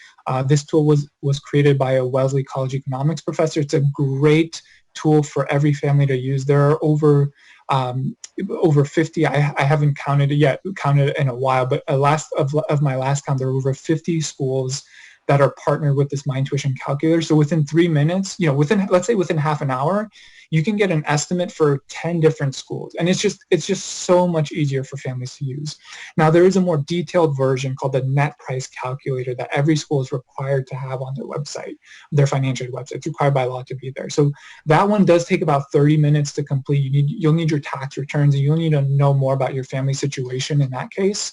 This tool was created by a Wellesley College economics professor. It's a great tool for every family to use. There are over 50, I haven't counted it in a while, but of my last count, there are over 50 schools that are partnered with this My Intuition calculator. So within 3 minutes, let's say within half an hour, you can get an estimate for 10 different schools. And it's just so much easier for families to use. Now, there is a more detailed version called the net price calculator that every school is required to have on their website, their financial aid website. It's required by law to be there. So that one does take about 30 minutes to complete. You'll need your tax returns, and you'll need to know more about your family situation in that case.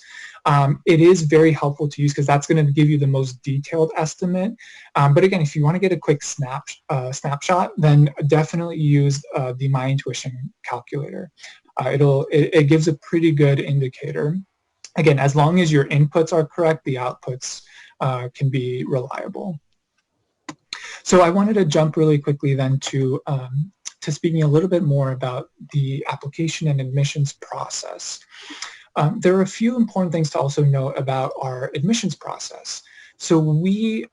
It is very helpful to use because that's going to give you the most detailed estimate. But again, if you want to get a quick snapshot, then definitely use the My Intuition calculator. It gives a pretty good indicator. Again, as long as your inputs are correct, the outputs can be reliable. So I wanted to jump really quickly then to speaking a little bit more about the application and admissions process. There are a few important things to also note about our admissions process. So we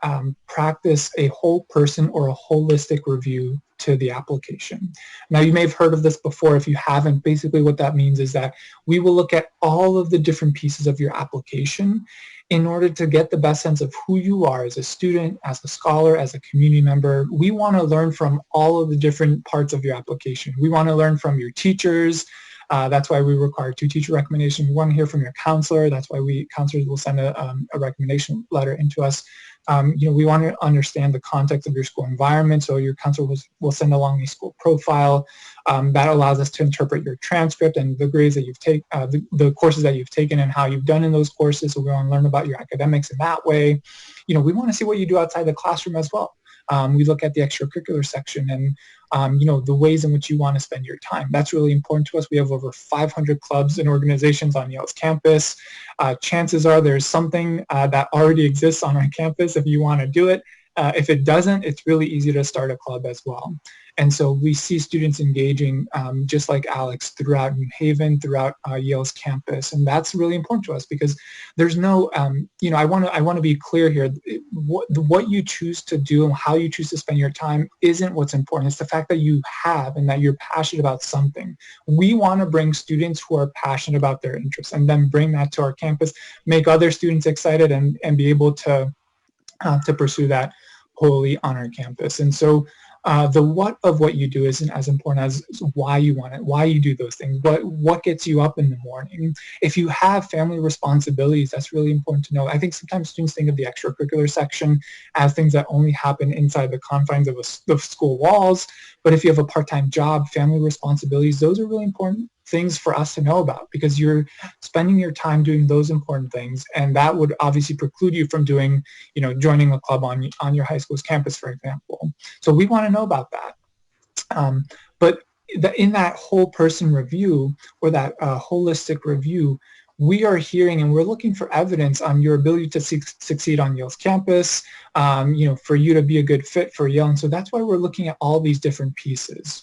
practice a whole person or a holistic review to the application. Now, you may have heard of this before. If you haven't, basically what that means is that we will look at all of the different pieces of your application in order to get the best sense of who you are as a student, as a scholar, as a community member. We want to learn from all of the different parts of your application. We want to learn from your teachers. That's why we require 2 teacher recommendations. We want to hear from your counselor. That's why counselors will send a recommendation letter into us. We want to understand the context of your school environment, so your counselor will send along a school profile. That allows us to interpret your transcript and the grades that you've taken, the courses that you've taken and how you've done in those courses. So we want to learn about your academics in that way. We want to see what you do outside the classroom as well. We look at the extracurricular section and the ways in which you want to spend your time. That's really important to us. We have over 500 clubs and organizations on Yale's campus. Chances are there's something that already exists on our campus if you want to do it. If it doesn't, it's really easy to start a club as well. And so we see students engaging, just like Alex, throughout New Haven, throughout Yale's campus, and that's really important to us because there's no, I want to be clear here. What you choose to do and how you choose to spend your time isn't what's important. It's the fact that you have and that you're passionate about something. We want to bring students who are passionate about their interests and then bring that to our campus, make other students excited, and be able to pursue that wholly on our campus. And so the what of what you do isn't as important as why you want it, why you do those things, what gets you up in the morning. If you have family responsibilities, that's really important to know. I think sometimes students think of the extracurricular section as things that only happen inside the confines of school walls, but if you have a part-time job, family responsibilities, those are really important things for us to know about because you're spending your time doing those important things, and that would obviously preclude you from doing, joining a club on your high school's campus, for example. So we want to know about that. But in that whole person review, or that holistic review, we are hearing and we're looking for evidence on your ability to succeed on Yale's campus, for you to be a good fit for Yale. And so that's why we're looking at all these different pieces.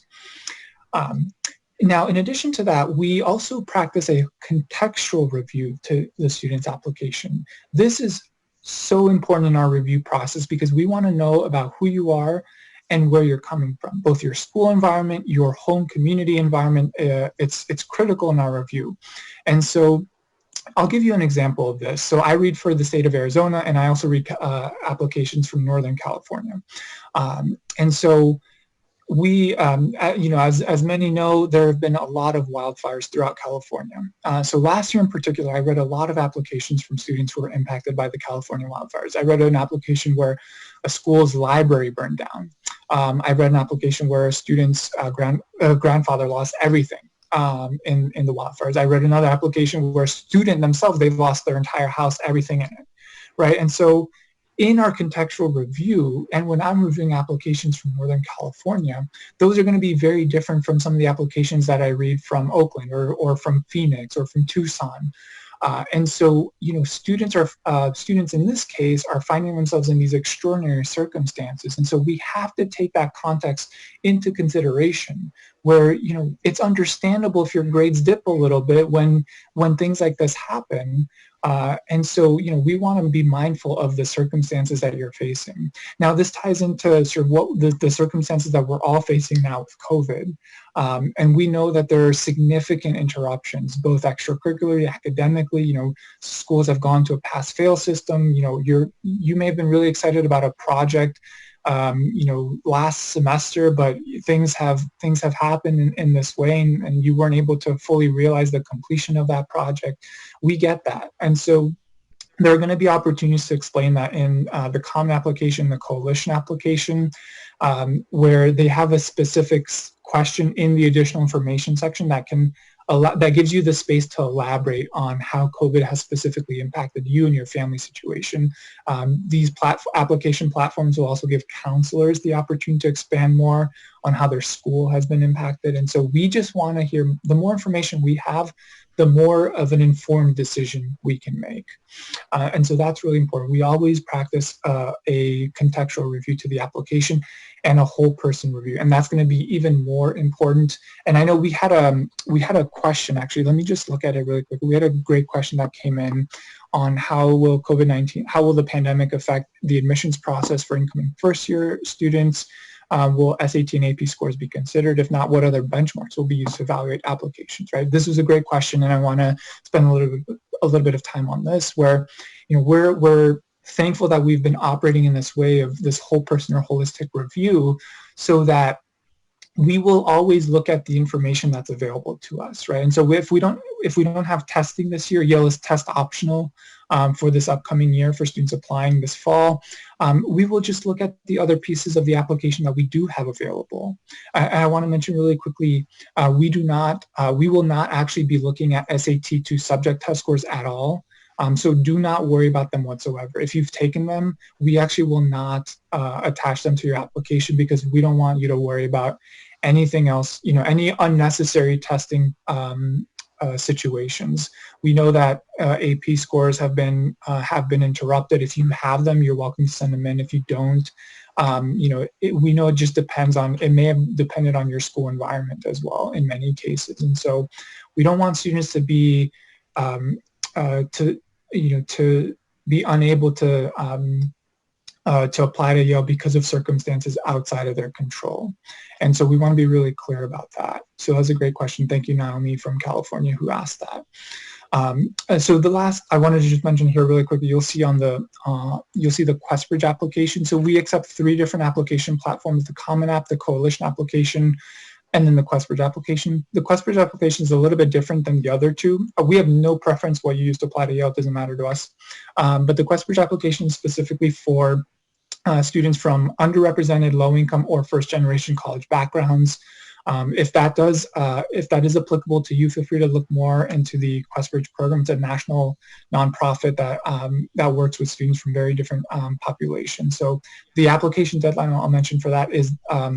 Now, in addition to that, we also practice a contextual review to the student's application. This is so important in our review process because we want to know about who you are and where you're coming from, both your school environment, your home community environment. It's critical in our review. And so I'll give you an example of this. So I read for the state of Arizona, and I also read applications from Northern California. And so we, as many know, there have been a lot of wildfires throughout California. So last year in particular, I read a lot of applications from students who were impacted by the California wildfires. I read an application where a school's library burned down. I read an application where a student's grandfather lost everything in the wildfires. I read another application where a student themselves, they've lost their entire house, everything in it, right? And so in our contextual review, and when I'm reviewing applications from Northern California, those are going to be very different from some of the applications that I read from Oakland or from Phoenix or from Tucson. And so, students in this case are finding themselves in these extraordinary circumstances. And so we have to take that context into consideration where, it's understandable if your grades dip a little bit when things like this happen. And so, we want to be mindful of the circumstances that you're facing. Now, this ties into sort of what the circumstances that we're all facing now with COVID. And we know that there are significant interruptions, both extracurricularly, academically. Schools have gone to a pass-fail system. You may have been really excited about a project last semester, but things have happened in this way, and you weren't able to fully realize the completion of that project. We get that. And so there are going to be opportunities to explain that in the common application, the coalition application, where they have a specific question in the additional information section that gives you the space to elaborate on how COVID has specifically impacted you and your family situation. These application platforms will also give counselors the opportunity to expand more on how their school has been impacted. And so we just want to hear, the more information we have, the more of an informed decision we can make. And so that's really important. We always practice a contextual review to the application and a whole person review. And that's going to be even more important. And I know we had a question, actually. Let me just look at it really quickly. We had a great question that came in on how will the pandemic affect the admissions process for incoming first-year students? Will SAT and AP scores be considered? If not, what other benchmarks will be used to evaluate applications, right? This was a great question, and I want to spend a little bit of time on this, where we're thankful that we've been operating in this way of this whole person or holistic review, so that we will always look at the information that's available to us, right? And so if we don't have testing this year, Yale is test optional for this upcoming year for students applying this fall. We will just look at the other pieces of the application that we do have available. I want to mention really quickly, we will not actually be looking at SAT2 subject test scores at all. So do not worry about them whatsoever. If you've taken them, we actually will not attach them to your application, because we don't want you to worry about anything else, any unnecessary testing situations. We know that AP scores have been interrupted. If you have them, you're welcome to send them in. If you don't, we know it just depends on, it may have depended on your school environment as well in many cases. And so we don't want students to be to be unable to apply to Yale because of circumstances outside of their control. And so we want to be really clear about that. So that's a great question. Thank you, Naomi from California, who asked that. So the last, I wanted to just mention here really quickly, you'll see the QuestBridge application. So we accept 3 different application platforms: the Common App, the Coalition application, and then the QuestBridge application. The QuestBridge application is a little bit different than the other 2. We have no preference what you use to apply to Yale. It doesn't matter to us. But the QuestBridge application is specifically for students from underrepresented, low-income, or first-generation college backgrounds. If that is applicable to you, feel free to look more into the QuestBridge program. It's a national nonprofit that works with students from very different populations. So the application deadline I'll mention for that is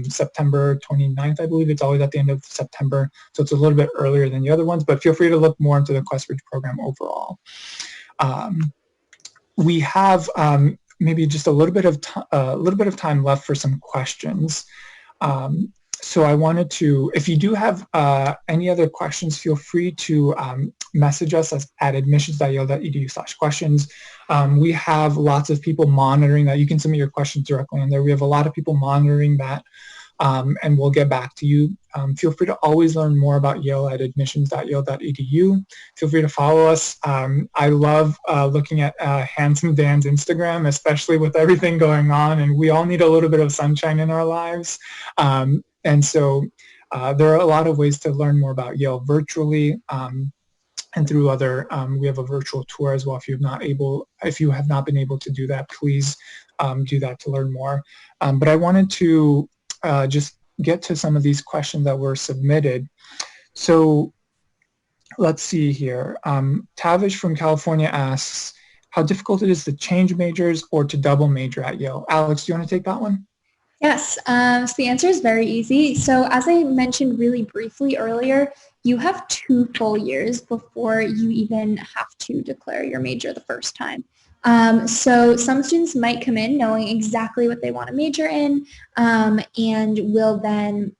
September 29th, I believe. It's always at the end of September, so it's a little bit earlier than the other ones, but feel free to look more into the QuestBridge program overall. We have maybe just a little bit of time left for some questions. So I wanted to, if you do have any other questions, feel free to message us at admissions.yale.edu/questions. We have lots of people monitoring that. You can submit your questions directly on there. We have a lot of people monitoring that, and we'll get back to you. Feel free to always learn more about Yale at admissions.yale.edu. Feel free to follow us. I love looking at Handsome Dan's Instagram, especially with everything going on, and we all need a little bit of sunshine in our lives. And so there are a lot of ways to learn more about Yale virtually and through other, we have a virtual tour as well. If you have not been able to do that, please do that to learn more. But I wanted to just get to some of these questions that were submitted. So let's see here. Tavish from California asks, how difficult it is to change majors or to double major at Yale? Alex, do you want to take that one? Yes, so the answer is very easy. So as I mentioned really briefly earlier, you have 2 full years before you even have to declare your major the first time. So some students might come in knowing exactly what they want to major in and will then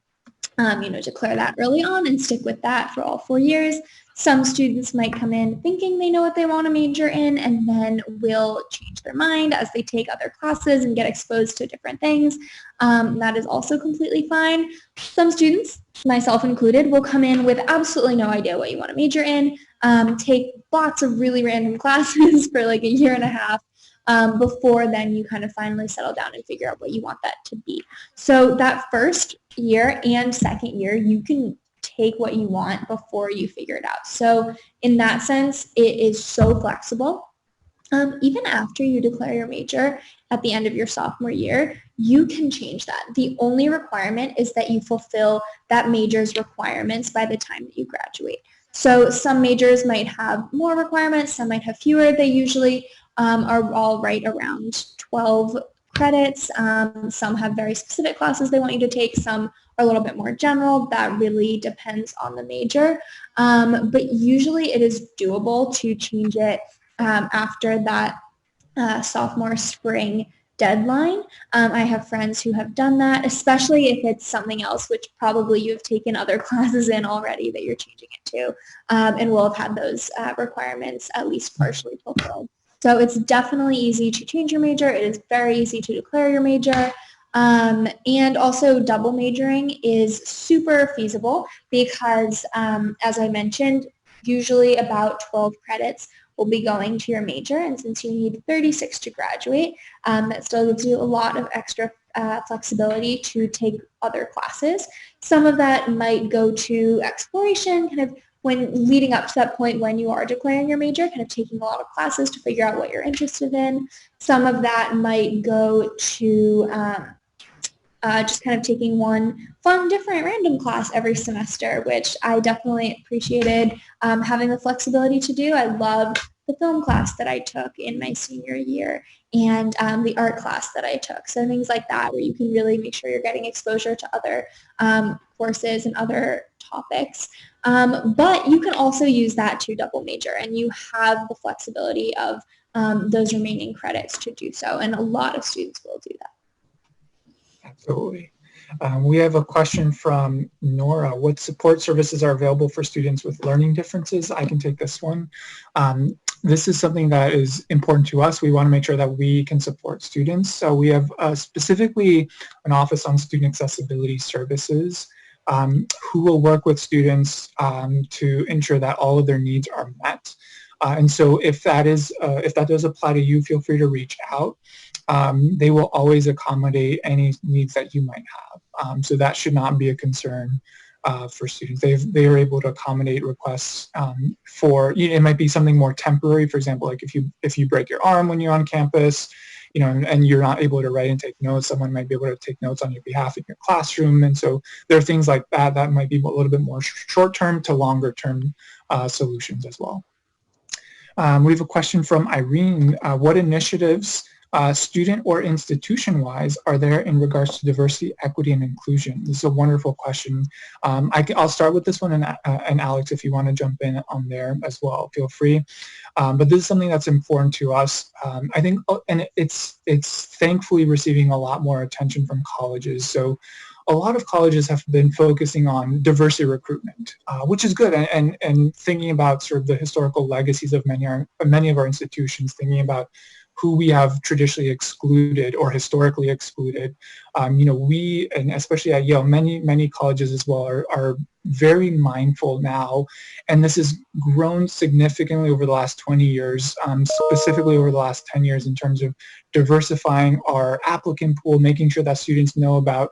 declare that early on and stick with that for all 4 years. Some students might come in thinking they know what they want to major in and then will change their mind as they take other classes and get exposed to different things. That is also completely fine. Some students, myself included, will come in with absolutely no idea what you want to major in, take lots of really random classes for like a year and a half, before then you kind of finally settle down and figure out what you want that to be. So that first year and second year, you can take what you want before you figure it out. So in that sense, it is so flexible. Even after you declare your major at the end of your sophomore year, you can change that. The only requirement is that you fulfill that major's requirements by the time that you graduate. So some majors might have more requirements, some might have fewer. They usually are all right around 12 credits. Some have very specific classes they want you to take. Some are a little bit more general. That really depends on the major. But usually it is doable to change it after that sophomore spring deadline. I have friends who have done that, especially if it's something else, which probably you've taken other classes in already that you're changing it to, and will have had those requirements at least partially fulfilled. So it's definitely easy to change your major. It is very easy to declare your major. And also double majoring is super feasible because, as I mentioned, usually about 12 credits will be going to your major, and since you need 36 to graduate, that still gives you a lot of extra flexibility to take other classes. Some of that might go to exploration, kind of when leading up to that point when you are declaring your major, kind of taking a lot of classes to figure out what you're interested in. Some of that might go to just kind of taking one fun, different, random class every semester, which I definitely appreciated having the flexibility to do. I loved the film class that I took in my senior year and the art class that I took. So things like that where you can really make sure you're getting exposure to other courses and other topics. But you can also use that to double major, and you have the flexibility of those remaining credits to do so, and a lot of students will do that. Absolutely. We have a question from Nora. What support services are available for students with learning differences? I can take this one. This is something that is important to us. We want to make sure that we can support students. So we have specifically an Office on Student Accessibility Services who will work with students to ensure that all of their needs are met. And so if that does apply to you, feel free to reach out. They will always accommodate any needs that you might have. So that should not be a concern for students. They are able to accommodate requests for, it might be something more temporary. For example, like if you break your arm when you're on campus, and you're not able to write and take notes, someone might be able to take notes on your behalf in your classroom. And so there are things like that might be a little bit more short-term to longer-term solutions as well. We have a question from Irene. What initiatives, student or institution-wise, are there in regards to diversity, equity, and inclusion? This is a wonderful question. I'll start with this one, and Alex, if you want to jump in on there as well, feel free. But this is something that's important to us. I think, and it's thankfully receiving a lot more attention from colleges. So a lot of colleges have been focusing on diversity recruitment, which is good, and thinking about sort of the historical legacies of many of our institutions, thinking about who we have traditionally excluded or historically excluded. We, and especially at Yale, many colleges as well are very mindful now, and this has grown significantly over the last 20 years, specifically over the last 10 years in terms of diversifying our applicant pool, making sure that students know about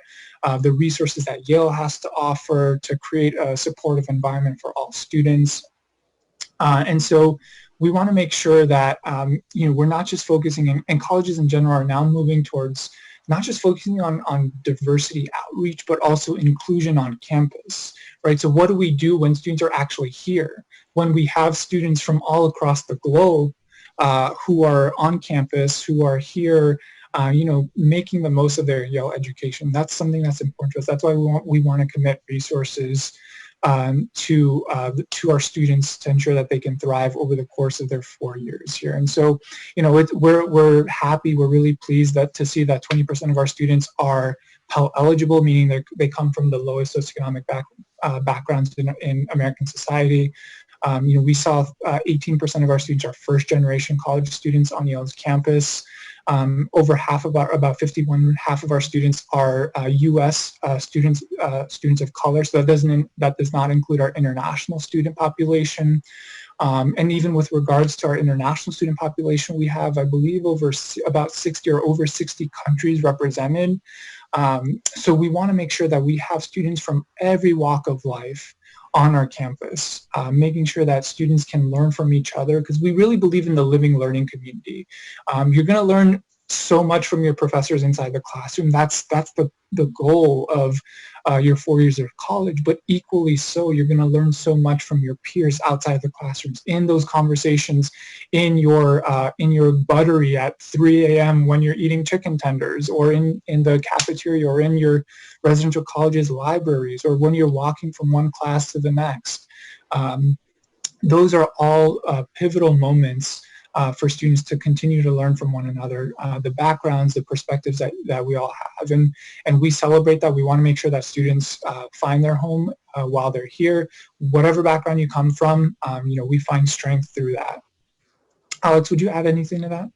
the resources that Yale has to offer to create a supportive environment for all students. And so we want to make sure that we're not just focusing, and colleges in general are now moving towards not just focusing on diversity outreach, but also inclusion on campus, right? So what do we do when students are actually here? When we have students from all across the globe who are on campus, who are here, making the most of their Yale education. That's something that's important to us. That's why we want to commit resources to our students to ensure that they can thrive over the course of their 4 years here. And so, we're happy, we're really pleased to see that 20% of our students are Pell eligible, meaning they come from the lowest socioeconomic backgrounds in American society. We saw 18% of our students are first-generation college students on Yale's campus. Over half of about 51.5 of our students are U.S. students of color. So that does not include our international student population. And even with regards to our international student population, we have, I believe, about 60 or over 60 countries represented. So we want to make sure that we have students from every walk of life on our campus, making sure that students can learn from each other, because we really believe in the living learning community. You're going to learn so much from your professors inside the classroom. That's the goal of your 4 years of college, but equally so, you're going to learn so much from your peers outside the classrooms, in those conversations, in your buttery at 3 a.m. when you're eating chicken tenders, or in the cafeteria, or in your residential college's libraries, or when you're walking from one class to the next. Those are all pivotal moments for students to continue to learn from one another, the backgrounds, the perspectives that we all have. And we celebrate that. We want to make sure that students find their home while they're here. Whatever background you come from, we find strength through that. Alex, would you add anything to that?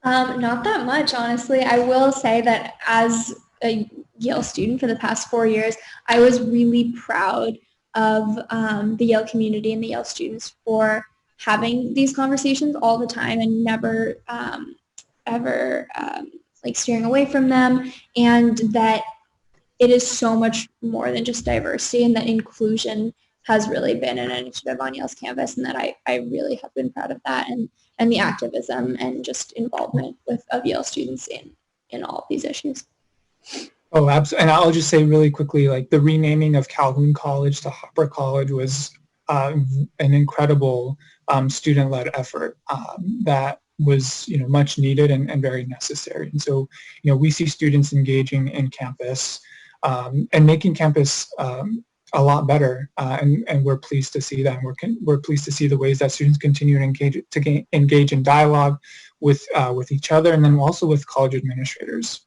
Not that much, honestly. I will say that as a Yale student for the past 4 years, I was really proud of the Yale community and the Yale students for having these conversations all the time and never ever steering away from them, and that it is so much more than just diversity, and that inclusion has really been an initiative on Yale's campus, and that I really have been proud of that, and the activism and just involvement of Yale students in all of these issues. Oh, absolutely. And I'll just say really quickly, like the renaming of Calhoun College to Hopper College was an incredible student-led effort that was, much needed and very necessary. And so, we see students engaging in campus and making campus a lot better, and we're pleased to see that. And we're pleased to see the ways that students continue to engage in dialogue with each other, and then also with college administrators.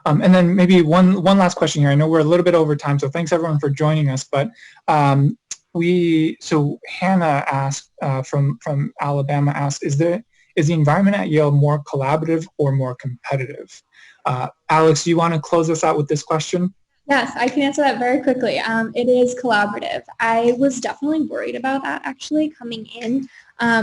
And then maybe one last question here. I know we're a little bit over time, so thanks everyone for joining us. But so Hannah asked from Alabama asked, is the environment at Yale more collaborative or more competitive? Alex, do you want to close us out with this question? Yes, I can answer that very quickly. It is collaborative. I was definitely worried about that actually coming in.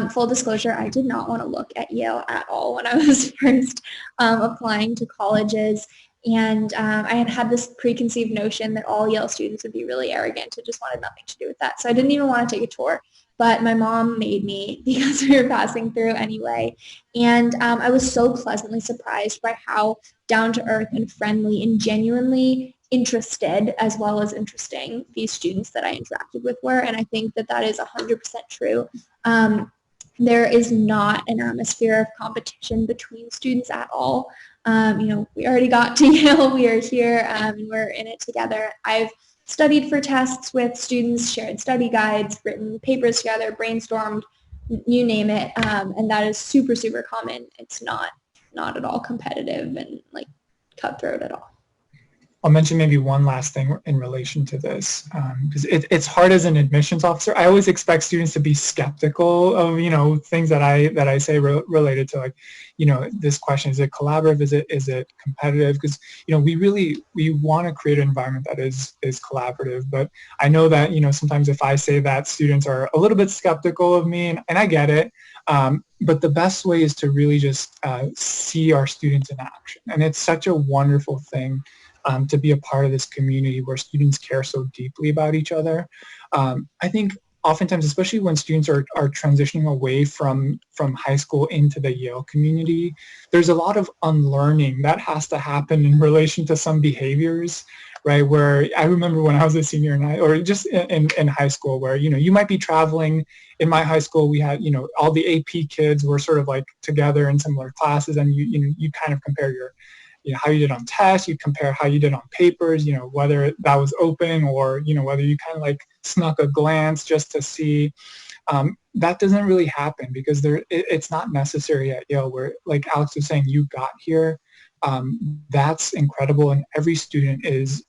Full disclosure, I did not want to look at Yale at all when I was first applying to colleges. And I had this preconceived notion that all Yale students would be really arrogant and just wanted nothing to do with that. So I didn't even want to take a tour. but my mom made me because we were passing through anyway. And I was so pleasantly surprised by how down to earth and friendly and genuinely interested as well as interesting these students that I interacted with were. And I think that that is 100% true. There is not an atmosphere of competition between students at all. We already got to Yale, we are here, and we're in it together. I've studied for tests with students, shared study guides, written papers together, brainstormed, you name it, and that is super, super common. It's not at all competitive and like cutthroat at all. I'll mention maybe one last thing in relation to this, because it's hard as an admissions officer. I always expect students to be skeptical of things that I say related to, like, this question: is it collaborative? Is it competitive? Because we want to create an environment that is collaborative. But I know that sometimes if I say that, students are a little bit skeptical of me, and I get it. But the best way is to really just see our students in action, and it's such a wonderful thing. To be a part of this community where students care so deeply about each other. I think oftentimes, especially when students are transitioning away from high school into the Yale community, there's a lot of unlearning that has to happen in relation to some behaviors, right? Where I remember when I was a senior or just in high school, where you might be traveling. In my high school, we had all the AP kids were sort of like together in similar classes, and you kind of compare your how you did on tests, you compare how you did on papers, whether that was open or, whether you kind of like snuck a glance just to see. That doesn't really happen because it's not necessary at Yale, where, like Alex was saying, you got here. That's incredible, and every student is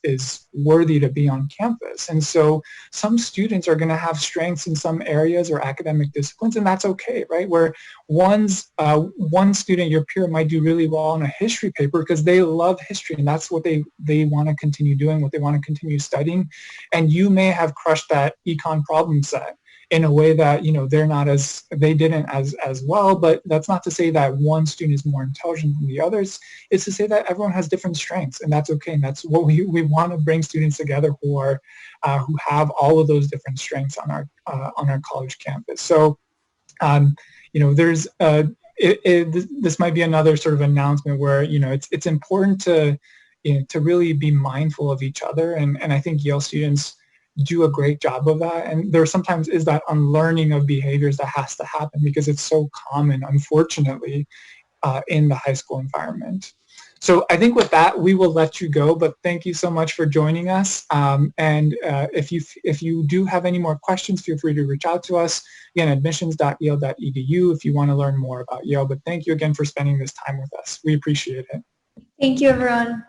worthy to be on campus. And so some students are going to have strengths in some areas or academic disciplines, and that's okay, right? Where one student, your peer, might do really well on a history paper because they love history, and that's what they want to continue doing, what they want to continue studying. And you may have crushed that econ problem set in a way that they didn't as well. But that's not to say that one student is more intelligent than the others. It's to say that everyone has different strengths, and that's okay. And that's what we want to bring students together who have all of those different strengths on our college campus. So there's this might be another sort of announcement where it's important to really be mindful of each other, and I think Yale students do a great job of that. And there sometimes is that unlearning of behaviors that has to happen because it's so common, unfortunately, in the high school environment. So I think with that, we will let you go, but thank you so much for joining us. If you do have any more questions, feel free to reach out to us. Again, admissions.yale.edu if you want to learn more about Yale. But thank you again for spending this time with us. We appreciate it. Thank you, everyone.